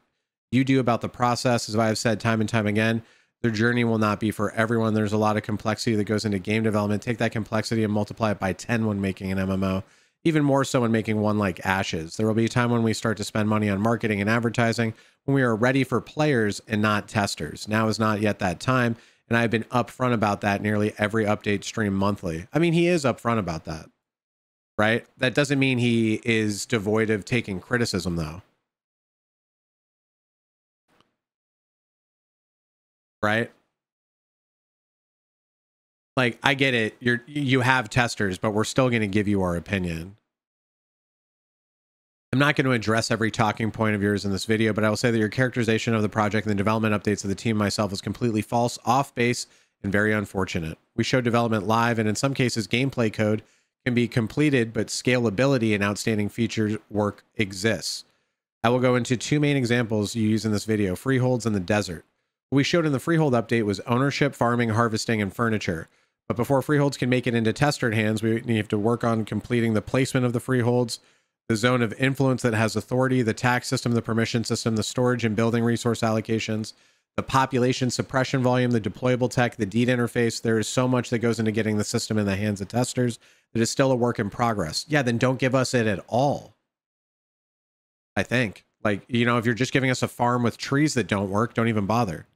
you do about the process. As I've said time and time again, their journey will not be for everyone. There's a lot of complexity that goes into game development. Take that complexity and multiply it by 10 when making an MMO, even more so when making one like Ashes. There will be a time when we start to spend money on marketing and advertising, when we are ready for players and not testers. Now is not yet that time, and I've been upfront about that nearly every update stream monthly. I mean, he is upfront about that. Right? That doesn't mean he is devoid of taking criticism, though. Right? Like, I get it. You have testers, but we're still going to give you our opinion. I'm not going to address every talking point of yours in this video, but I will say that your characterization of the project and the development updates of the team myself is completely false, off base, and very unfortunate. We show development live, and in some cases, gameplay code can be completed, but scalability and outstanding feature work exists. I will go into two main examples you use in this video: freeholds and the desert. What we showed in the freehold update was ownership, farming, harvesting, and furniture. But before freeholds can make it into tester hands, we have to work on completing the placement of the freeholds, the zone of influence that has authority, the tax system, the permission system, the storage and building resource allocations, the population suppression volume, the deployable tech, the deed interface. There is so much that goes into getting the system in the hands of testers that is still a work in progress. Yeah, then don't give us it at all. I think. Like, you know, if you're just giving us a farm with trees that don't work, don't even bother.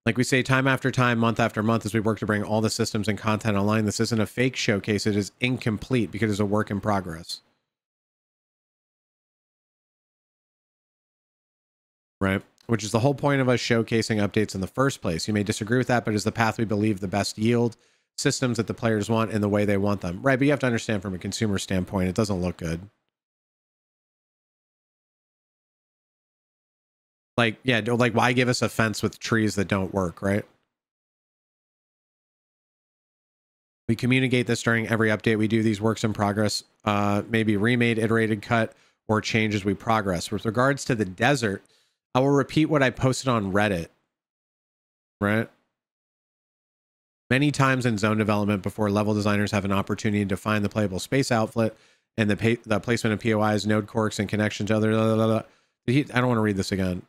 Like we say time after time, month after month, as we work to bring all the systems and content online, this isn't a fake showcase. It is incomplete because it's a work in progress. right? Which is the whole point of us showcasing updates in the first place. You may disagree with that, but is the path we believe the best yield systems that the players want in the way they want them, right? But you have to understand from a consumer standpoint, it doesn't look good. Like, yeah, like why give us a fence with trees that don't work, right? We communicate this during every update. We do these works in progress, maybe remade, iterated, cut, or change as we progress. With regards to the desert, I will repeat what I posted on Reddit, right? Many times in zone development before level designers have an opportunity to define the playable space outlet and the placement of POIs, node corks, and connections to other... I don't want to read this again.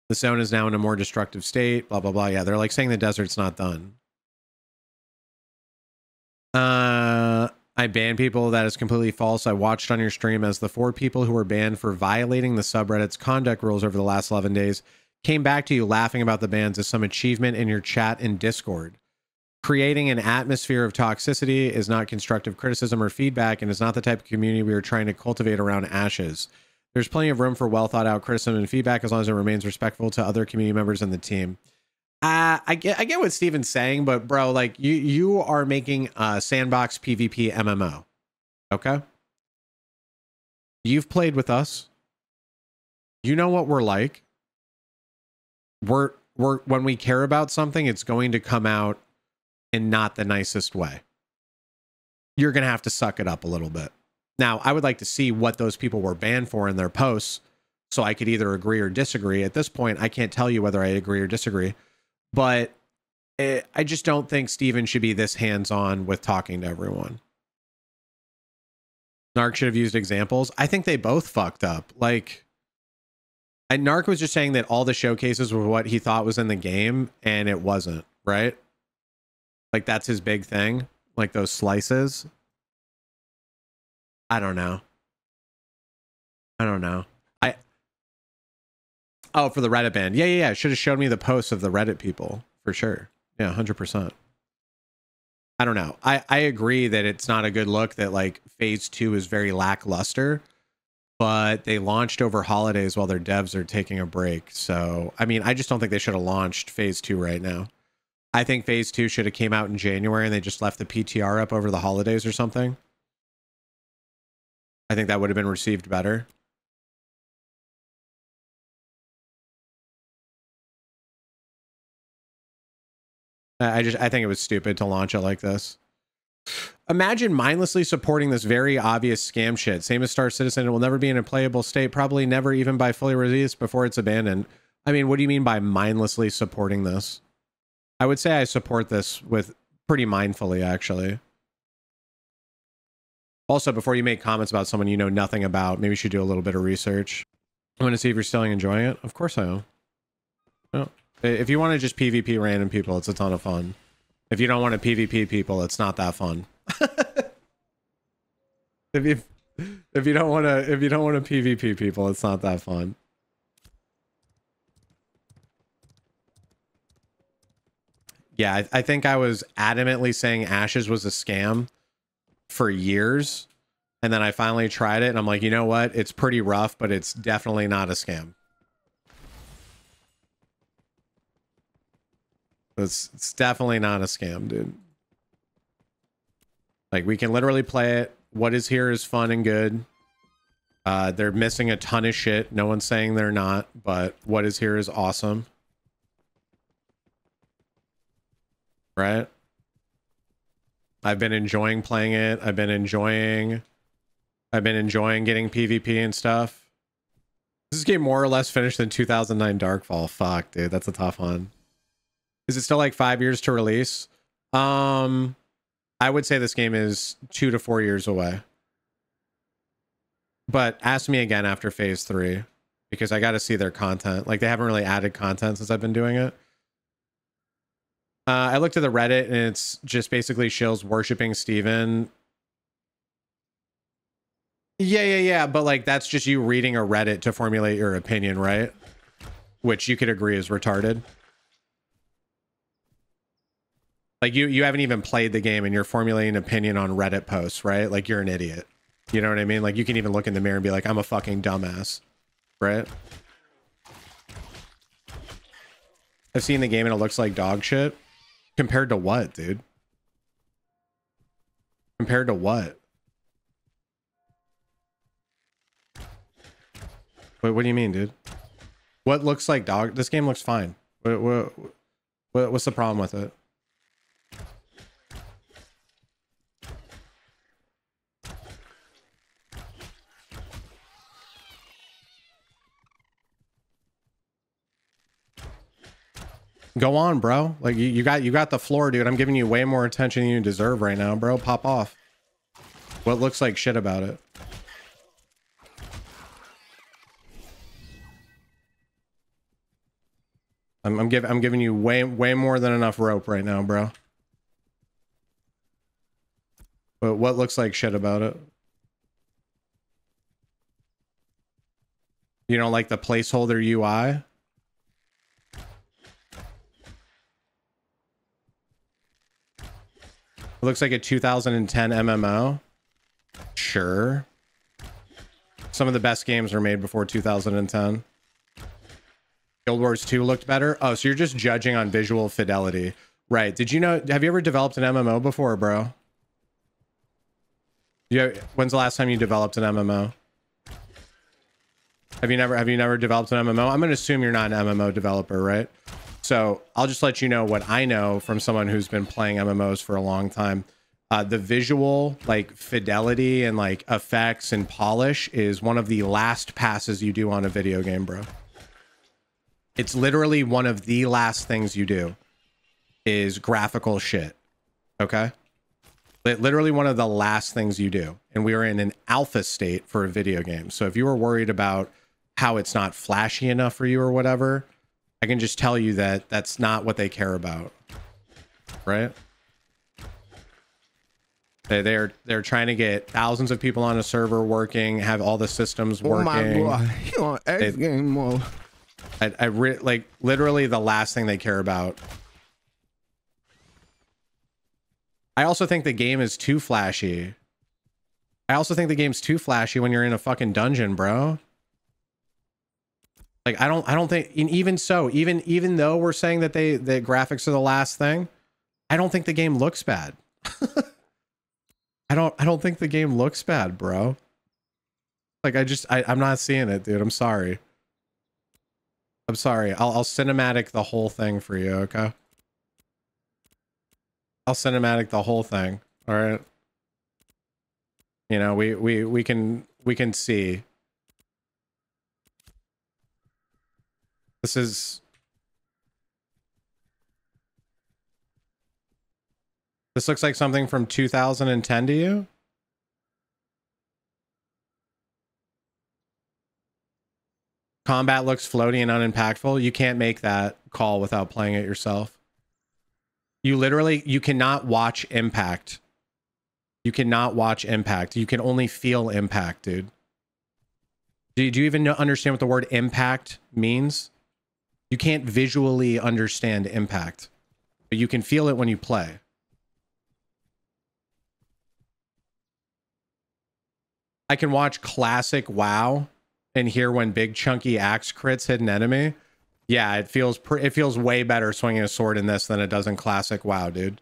The zone is now in a more destructive state, blah, blah, blah. Yeah, they're like saying the desert's not done. I ban people. That is completely false. I watched on your stream as the 4 people who were banned for violating the subreddit's conduct rules over the last 11 days came back to you laughing about the bans as some achievement in your chat in Discord. Creating an atmosphere of toxicity is not constructive criticism or feedback and is not the type of community we are trying to cultivate around Ashes. There's plenty of room for well thought out criticism and feedback as long as it remains respectful to other community members in the team. I get what Steven's saying, but bro, like you are making a sandbox PvP MMO. Okay? You've played with us. You know what we're like. We're when we care about something, it's going to come out in not the nicest way. You're going to have to suck it up a little bit. Now, I would like to see what those people were banned for in their posts so I could either agree or disagree. At this point, I can't tell you whether I agree or disagree, but I just don't think Steven should be this hands-on with talking to everyone. Narc should have used examples. I think they both fucked up. Like, Narc was just saying that all the showcases were what he thought was in the game, and it wasn't, right? Like, that's his big thing. Like, those slices. I don't know. Oh, for the Reddit ban. Yeah. Should have showed me the posts of the Reddit people, for sure. Yeah, 100%. I don't know. I agree that it's not a good look that, like, phase 2 is very lackluster. But they launched over holidays while their devs are taking a break. So, I mean, I just don't think they should have launched phase 2 right now. I think phase 2 should have came out in January and they just left the PTR up over the holidays or something. I think that would have been received better. I think it was stupid to launch it like this. Imagine mindlessly supporting this very obvious scam shit. Same as Star Citizen, it will never be in a playable state, probably never even by fully released before it's abandoned. I mean, what do you mean by mindlessly supporting this? I would say I support this with pretty mindfully, actually. Also, before you make comments about someone you know nothing about, maybe you should do a little bit of research. I want to see if you're still enjoying it. Of course I am. No. If you want to just PvP random people, it's a ton of fun. If you don't want to PvP people, it's not that fun. if you don't want to PvP people, it's not that fun. Yeah, I think I was adamantly saying Ashes was a scam for years, and then I finally tried it, and I'm like, you know what? It's pretty rough, but it's definitely not a scam. It's definitely not a scam, dude. Like, we can literally play it. What is here is fun and good. They're missing a ton of shit. No one's saying they're not, but what is here is awesome. Right? I've been enjoying playing it. I've been enjoying getting PvP and stuff. This game more or less finished than 2009 Darkfall. Fuck, dude. That's a tough one. Is it still like 5 years to release? I would say this game is 2 to 4 years away. But ask me again after phase 3, because I got to see their content. Like, they haven't really added content since I've been doing it. I looked at the Reddit and it's just basically shills worshiping Steven. Yeah. But like, that's just you reading a Reddit to formulate your opinion, right? Which you could agree is retarded. Like, you haven't even played the game and you're formulating an opinion on Reddit posts, right? Like, you're an idiot. You know what I mean? Like, you can even look in the mirror and be like, I'm a fucking dumbass, right? I've seen the game and it looks like dog shit. Compared to what, dude? Compared to what? What do you mean, dude? What looks like dog? This game looks fine. What's the problem with it? Go on, bro. Like, you got the floor, dude. I'm giving you way more attention than you deserve right now, bro. Pop off. What looks like shit about it? I'm giving you way more than enough rope right now, bro. But what looks like shit about it? You don't like the placeholder UI? It looks like a 2010 MMO. Sure. Some of the best games were made before 2010. Guild Wars 2 looked better. Oh, so you're just judging on visual fidelity. Right. Did you know, have you ever developed an MMO before, bro? When's the last time you developed an MMO? Have you never developed an MMO? I'm going to assume you're not an MMO developer, right? So I'll just let you know what I know from someone who's been playing MMOs for a long time. The visual, like, fidelity and like effects and polish is one of the last passes you do on a video game, bro. It's literally one of the last things you do is graphical shit. Okay. Literally one of the last things you do. And we are in an alpha state for a video game. So if you were worried about how it's not flashy enough for you or whatever, I can just tell you that that's not what they care about. Right? They're trying to get thousands of people on a server working, have all the systems working. Oh my God. You on X game mode. Like, literally the last thing they care about. I also think the game is too flashy. I also think the game's too flashy when you're in a fucking dungeon, bro. Like, I don't think, and even so, even though we're saying that the graphics are the last thing, I don't think the game looks bad. I don't think the game looks bad, bro. Like, I'm not seeing it, dude. I'm sorry. I'm sorry. I'll cinematic the whole thing for you, okay? I'll cinematic the whole thing. All right. You know, we can see. This looks like something from 2010 to you? Combat looks floaty and unimpactful. You can't make that call without playing it yourself. You cannot watch impact. You cannot watch impact. You can only feel impact, dude. Do you even understand what the word impact means? You can't visually understand impact, but you can feel it when you play. I can watch classic WoW and hear when big chunky axe crits hit an enemy. Yeah, it feels way better swinging a sword in this than it does in classic WoW, dude.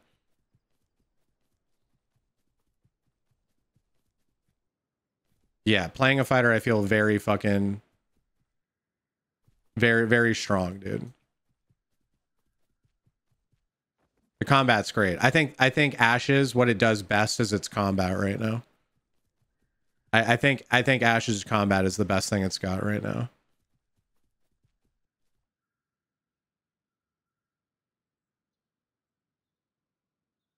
Yeah, playing a fighter, I feel very fucking, very strong, dude. The combat's great. I think Ashes, what it does best is its combat right now. I think Ashes combat is the best thing it's got right now.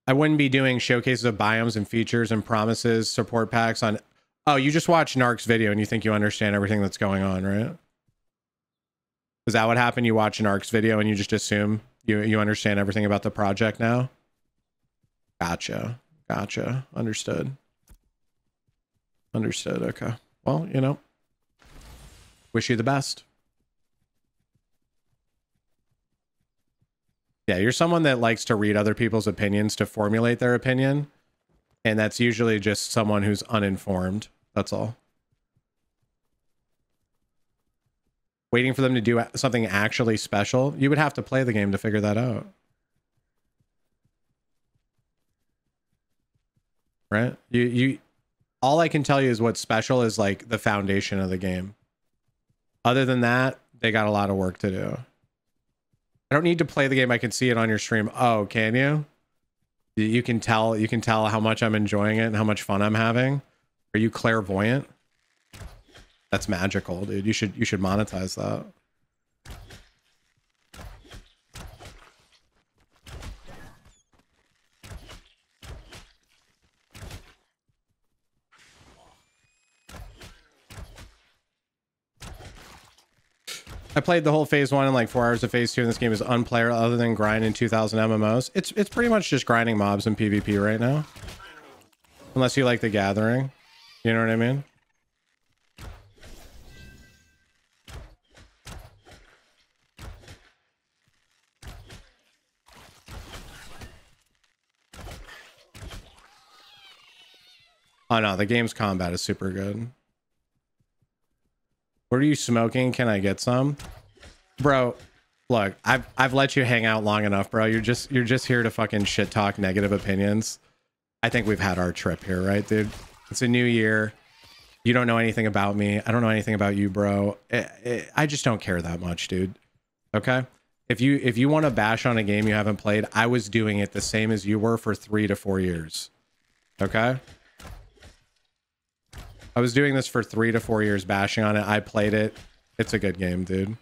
I wouldn't be doing showcases of biomes and features and promises, support packs on. Oh, you just watched Narc's video and you think you understand everything that's going on, right? Is that what happened? You watch Narc's video and you just assume you understand everything about the project now? Gotcha. Understood. Okay. Well, you know, wish you the best. Yeah, you're someone that likes to read other people's opinions to formulate their opinion. And that's usually just someone who's uninformed. That's all. Waiting for them to do something actually special. You would have to play the game to figure that out. Right? All I can tell you is what's special is like the foundation of the game. Other than that, they got a lot of work to do. I don't need to play the game. I can see it on your stream. Oh, can you? You can tell how much I'm enjoying it and how much fun I'm having. Are you clairvoyant? That's magical, dude. You should monetize that. I played the whole phase 1 in like 4 hours of phase 2, and this game is unplayable other than grinding 2,000 MMOs. It's pretty much just grinding mobs in PvP right now. Unless you like the gathering. You know what I mean? Oh no, the game's combat is super good. What are you smoking? Can I get some? Bro, look, I've let you hang out long enough, bro. You're just here to fucking shit talk negative opinions. I think we've had our trip here, right, dude? It's a new year. You don't know anything about me. I don't know anything about you, bro. I just don't care that much, dude. Okay? If you want to bash on a game you haven't played, I was doing it the same as you were for 3 to 4 years. Okay? I was doing this for 3 to 4 years, bashing on it. I played it. It's a good game, dude.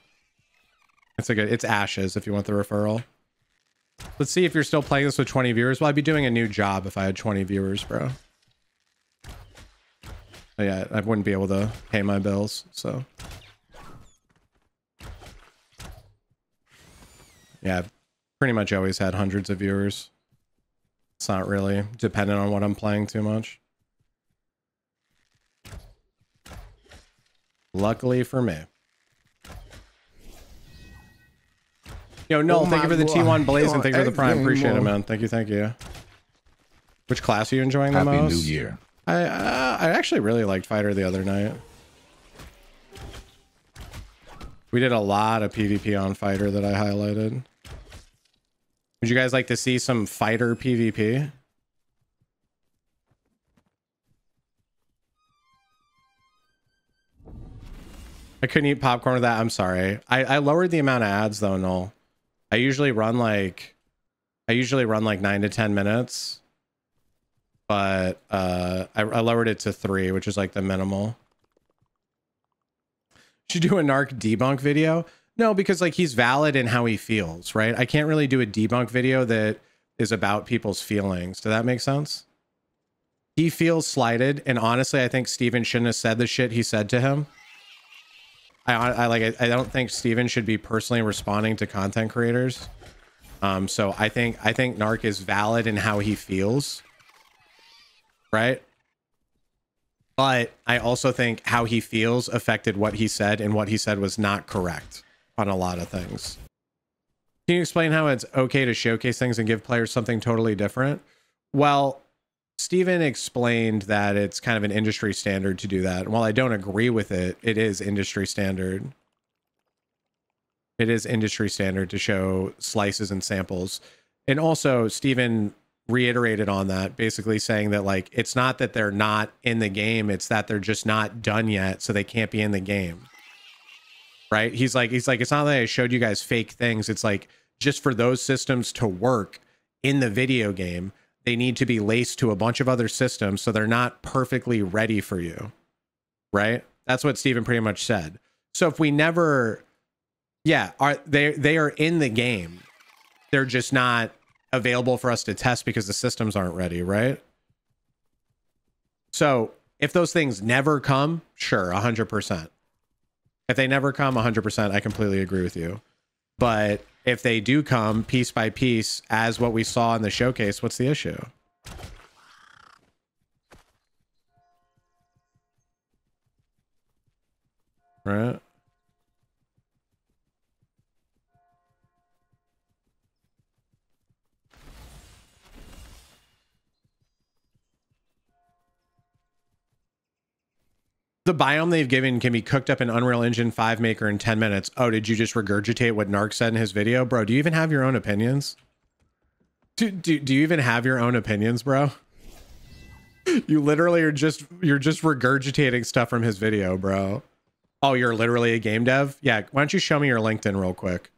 It's Ashes if you want the referral. Let's see if you're still playing this with 20 viewers. Well, I'd be doing a new job if I had 20 viewers, bro. But yeah, I wouldn't be able to pay my bills, so. Yeah, I've pretty much always had hundreds of viewers. It's not really dependent on what I'm playing too much. Luckily for me. Yo, Noel, thank you for the T1 Blaze and thank you for the Prime. Appreciate it, man. Thank you. Which class are you enjoying the most? Happy New Year. I actually really liked Fighter the other night. We did a lot of PvP on Fighter that I highlighted. Would you guys like to see some Fighter PvP? I couldn't eat popcorn with that. I'm sorry. I lowered the amount of ads though, Noel. I usually run like 9 to 10 minutes. But I lowered it to 3, which is like the minimal. Should do a Narc debunk video? No, because like he's valid in how he feels, right? I can't really do a debunk video that is about people's feelings. Does that make sense? He feels slighted, and honestly, I think Steven shouldn't have said the shit he said to him. I don't think Steven should be personally responding to content creators. So I think Narc is valid in how he feels. Right? But I also think how he feels affected what he said, and what he said was not correct on a lot of things. Can you explain how it's okay to showcase things and give players something totally different? Well, Steven explained that it's kind of an industry standard to do that. And while I don't agree with it, it is industry standard. It is industry standard to show slices and samples. And also, Steven reiterated on that, basically saying that like it's not that they're not in the game, it's that they're just not done yet, so they can't be in the game. Right? He's like it's not that I showed you guys fake things. It's like just for those systems to work in the video game, they need to be laced to a bunch of other systems, so they're not perfectly ready for you. Right? That's what Steven pretty much said. So if we never, yeah, they are in the game, they're just not available for us to test because the systems aren't ready, right? So if those things never come, sure, 100%. If they never come, 100%, I completely agree with you. But if they do come piece by piece, as what we saw in the showcase, what's the issue? Right? The biome they've given can be cooked up in Unreal Engine 5 Maker in 10 minutes. Oh, did you just regurgitate what Narc said in his video? Bro, do you even have your own opinions? Do you even have your own opinions, bro? You literally are you're just regurgitating stuff from his video, bro. Oh, you're literally a game dev? Yeah, why don't you show me your LinkedIn real quick?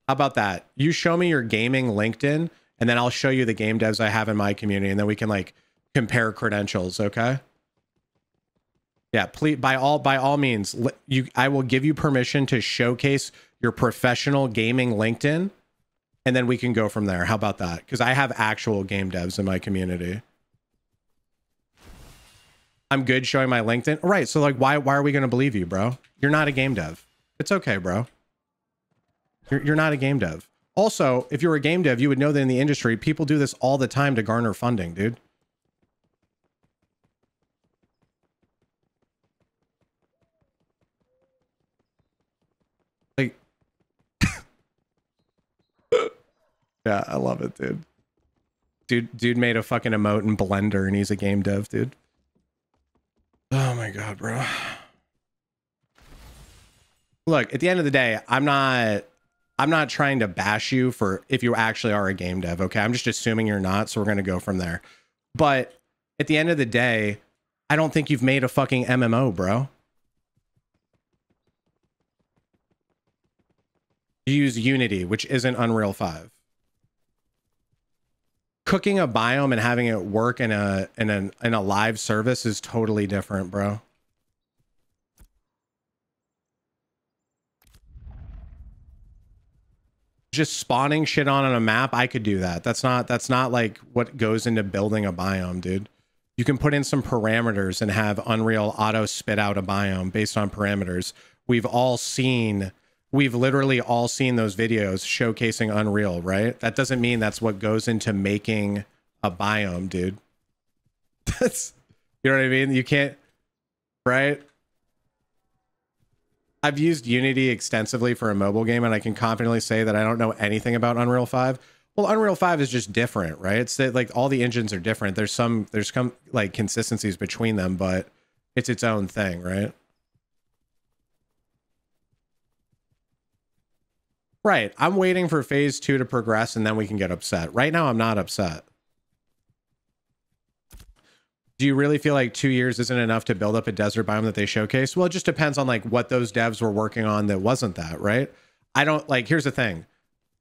How about that? You show me your gaming LinkedIn, and then I'll show you the game devs I have in my community, and then we can like compare credentials, okay? Yeah, please, by all means, I will give you permission to showcase your professional gaming LinkedIn, and then we can go from there. How about that? Because I have actual game devs in my community. I'm good showing my LinkedIn. Right, so like, why are we going to believe you, bro? You're not a game dev. It's okay, bro. You're not a game dev. Also, if you're a game dev, you would know that in the industry, people do this all the time to garner funding, dude. Like, yeah, I love it, dude. Dude made a fucking emote in Blender, and he's a game dev, dude. Oh my god, bro. Look, at the end of the day, I'm not trying to bash you for if you actually are a game dev, okay? I'm just assuming you're not, so we're going to go from there. But at the end of the day, I don't think you've made a fucking MMO, bro. You use Unity, which isn't Unreal 5. Cooking a biome and having it work in a live service is totally different, bro. Just spawning shit on a map, I could do that. That's not like what goes into building a biome, dude. You can put in some parameters and have Unreal auto spit out a biome based on parameters. We've literally all seen those videos showcasing Unreal, right? That doesn't mean that's what goes into making a biome, dude. That's, you know what I mean? You can't, right? I've used Unity extensively for a mobile game, and I can confidently say that I don't know anything about Unreal 5. Well, Unreal 5 is just different, right? It's that, like, all the engines are different. There's some like consistencies between them, but it's its own thing, right? Right. I'm waiting for phase 2 to progress, and then we can get upset. Right now, I'm not upset. Do you really feel like 2 years isn't enough to build up a desert biome that they showcase? Well, it just depends on like what those devs were working on that wasn't that, right? I don't like, here's the thing.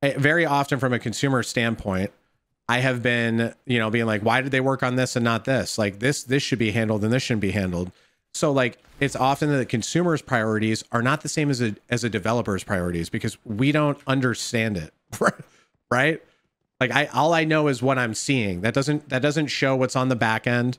Very often from a consumer standpoint, I have been, you know, being like, why did they work on this and not this? Like this should be handled and this shouldn't be handled. So like, it's often that the consumer's priorities are not the same as a developer's priorities because we don't understand it, right? Like all I know is what I'm seeing. That doesn't show what's on the back end.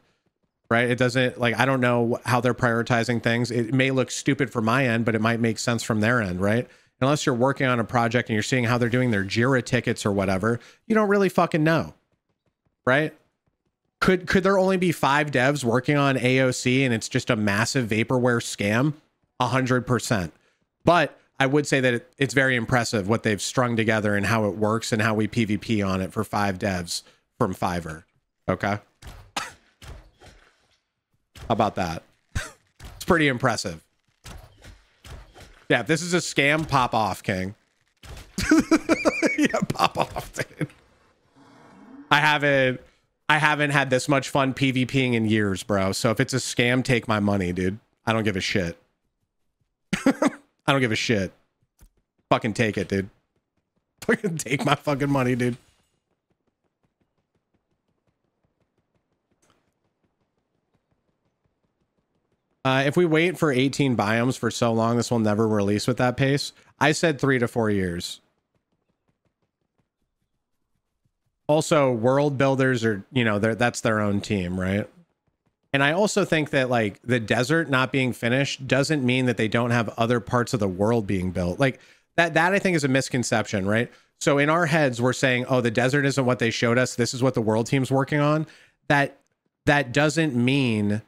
Right? It doesn't, like, I don't know how they're prioritizing things. It may look stupid from my end, but it might make sense from their end, right? Unless you're working on a project and you're seeing how they're doing their Jira tickets or whatever, you don't really fucking know, right? Could there only be 5 devs working on AOC and it's just a massive vaporware scam? 100%. But I would say that it's very impressive what they've strung together and how it works and how we PvP on it for 5 devs from Fiverr. Okay? How about that? It's pretty impressive. Yeah, if this is a scam, pop off, King. Yeah, pop off, dude. I haven't had this much fun PvPing in years, bro. So if it's a scam, take my money, dude. I don't give a shit. I don't give a shit. Fucking take it, dude. Fucking take my fucking money, dude. If we wait for 18 biomes for so long, this will never release with that pace. I said 3 to 4 years. Also, world builders are, you know, that's their own team, right? And I also think that like the desert not being finished doesn't mean that they don't have other parts of the world being built. Like that I think is a misconception, right? So in our heads, we're saying, oh, the desert isn't what they showed us. This is what the world team's working on. That doesn't mean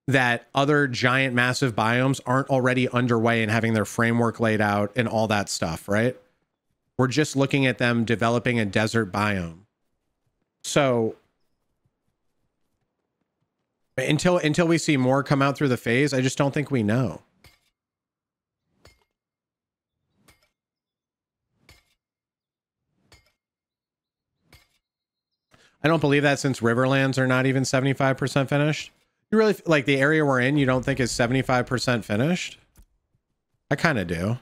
that other giant massive biomes aren't already underway and having their framework laid out and all that stuff, right? We're just looking at them developing a desert biome. So Until we see more come out through the phase, I just don't think we know. I don't believe that, since Riverlands are not even 75% finished. You really, like, the area we're in, you don't think is 75% finished? I kind of do.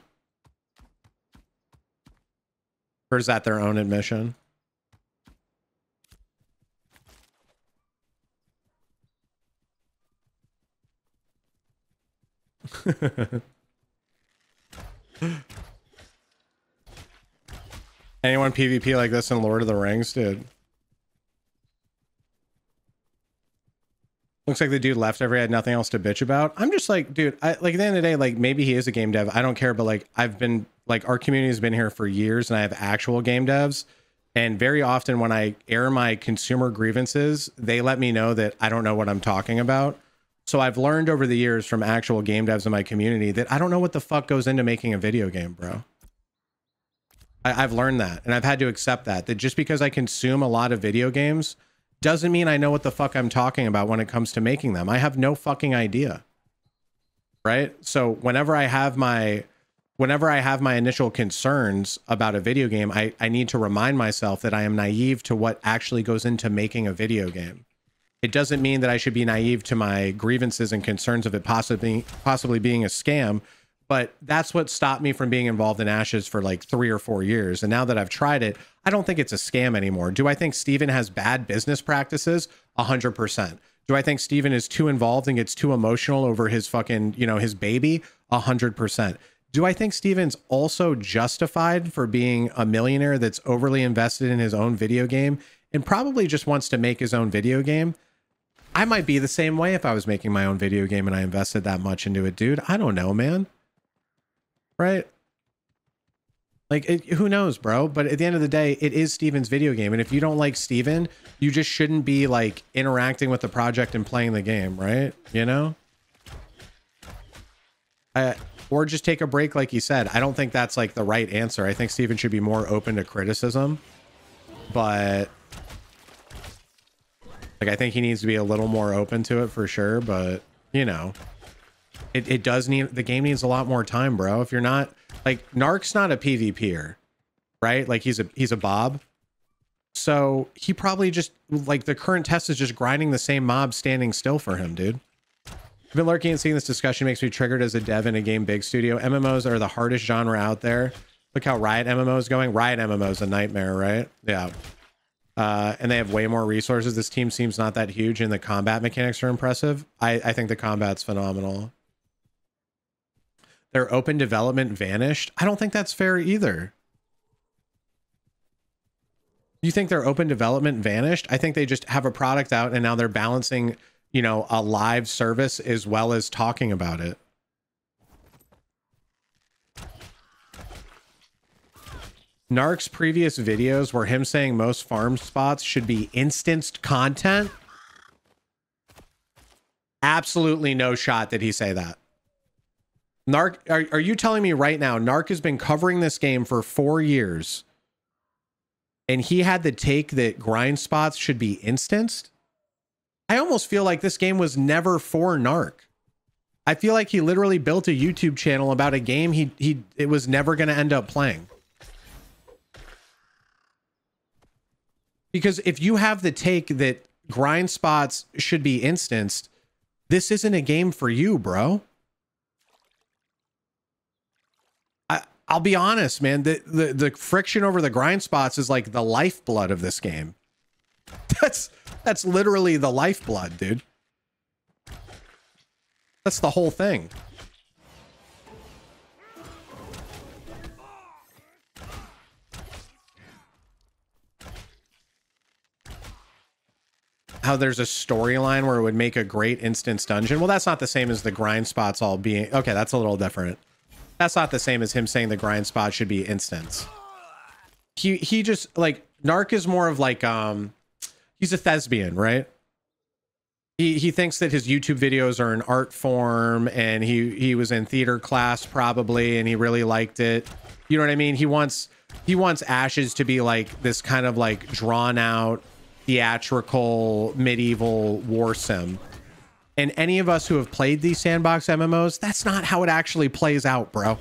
Or is that their own admission? Anyone PvP like this in Lord of the Rings, dude? Looks like the dude left every had nothing else to bitch about. I'm just like, dude, like at the end of the day, like maybe he is a game dev. I don't care, but like I've been like, our community has been here for years and I have actual game devs. And very often when I air my consumer grievances, they let me know that I don't know what I'm talking about. So I've learned over the years from actual game devs in my community that I don't know what the fuck goes into making a video game, bro. I've learned that, and I've had to accept that just because I consume a lot of video games doesn't mean I know what the fuck I'm talking about when it comes to making them. I have no fucking idea. Right? So whenever I have my initial concerns about a video game, I need to remind myself that I am naive to what actually goes into making a video game. It doesn't mean that I should be naive to my grievances and concerns of it possibly being a scam, but that's what stopped me from being involved in Ashes for like 3 or 4 years. And now that I've tried it, I don't think it's a scam anymore. Do I think Steven has bad business practices? 100%. Do I think Steven is too involved and gets too emotional over his fucking, you know, his baby? 100%. Do I think Steven's also justified for being a millionaire that's overly invested in his own video game and probably just wants to make his own video game? I might be the same way if I was making my own video game and I invested that much into it, dude. I don't know, man. Right? Like, who knows, bro? But at the end of the day, it is Steven's video game. And if you don't like Steven, you just shouldn't be like interacting with the project and playing the game, right? You know? Or just take a break, like you said. I don't think that's like the right answer. I think Steven should be more open to criticism. But like, I think he needs to be a little more open to it for sure. But, you know, it does need, the game needs a lot more time, bro. If you're not, like, Narc's not a PvPer, right? Like, he's a Bob. So he probably just, like, the current test is just grinding the same mob standing still for him, dude. I've been lurking and seeing this discussion makes me triggered as a dev in a game big studio. MMOs are the hardest genre out there. Look how Riot MMO is going. Riot MMO is a nightmare, right? Yeah. And they have way more resources. This team seems not that huge and the combat mechanics are impressive. I think the combat's phenomenal. Their open development vanished. I don't think that's fair either. You think their open development vanished? I think they just have a product out and now they're balancing, you know, a live service as well as talking about it. Narc's previous videos were him saying most farm spots should be instanced content. Absolutely no shot did he say that. Narc, are you telling me right now Narc has been covering this game for 4 years and he had the take that grind spots should be instanced? I almost feel like this game was never for Narc. I feel like he literally built a YouTube channel about a game it was never going to end up playing. Because if you have the take that grind spots should be instanced, this isn't a game for you, bro. I'll be honest, man. The friction over the grind spots is like the lifeblood of this game. That's literally the lifeblood, dude. That's the whole thing. How there's a storyline where it would make a great instance dungeon. Well, that's not the same as the grind spots all being... Okay, that's a little different. That's not the same as him saying the grind spot should be instance. He just, like, Narc is more of like, he's a thespian, right? He thinks that his YouTube videos are an art form and he was in theater class probably and he really liked it. You know what I mean? He wants Ashes to be like this kind of like drawn out theatrical medieval war sim. And any of us who have played these sandbox MMOs, that's not how it actually plays out, bro.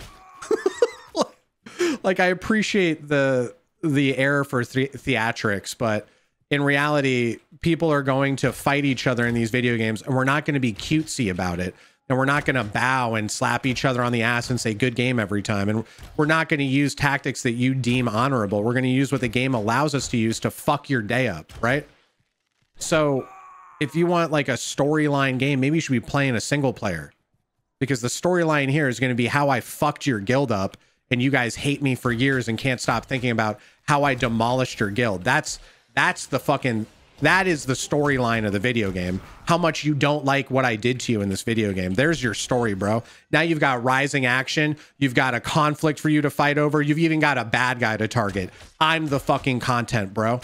Like, I appreciate the air for theatrics, but in reality, people are going to fight each other in these video games, and we're not going to be cutesy about it. And we're not going to bow and slap each other on the ass and say good game every time. And we're not going to use tactics that you deem honorable. We're going to use what the game allows us to use to fuck your day up, right? So if you want like a storyline game, maybe you should be playing a single player, because the storyline here is going to be how I fucked your guild up and you guys hate me for years and can't stop thinking about how I demolished your guild. That is the storyline of the video game. How much you don't like what I did to you in this video game. There's your story, bro. Now you've got rising action. You've got a conflict for you to fight over. You've even got a bad guy to target. I'm the fucking content, bro.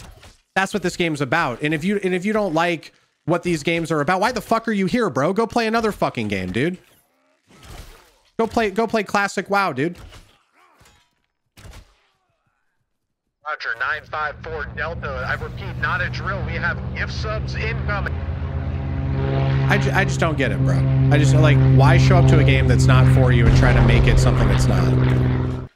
That's what this game's about. And if you don't like what these games are about, why the fuck are you here, bro? Go play another fucking game, dude. Go play classic WoW, dude. Roger, 954 Delta. I repeat, not a drill. We have gift subs incoming. I just don't get it, bro. I just like, why show up to a game that's not for you and try to make it something it's not?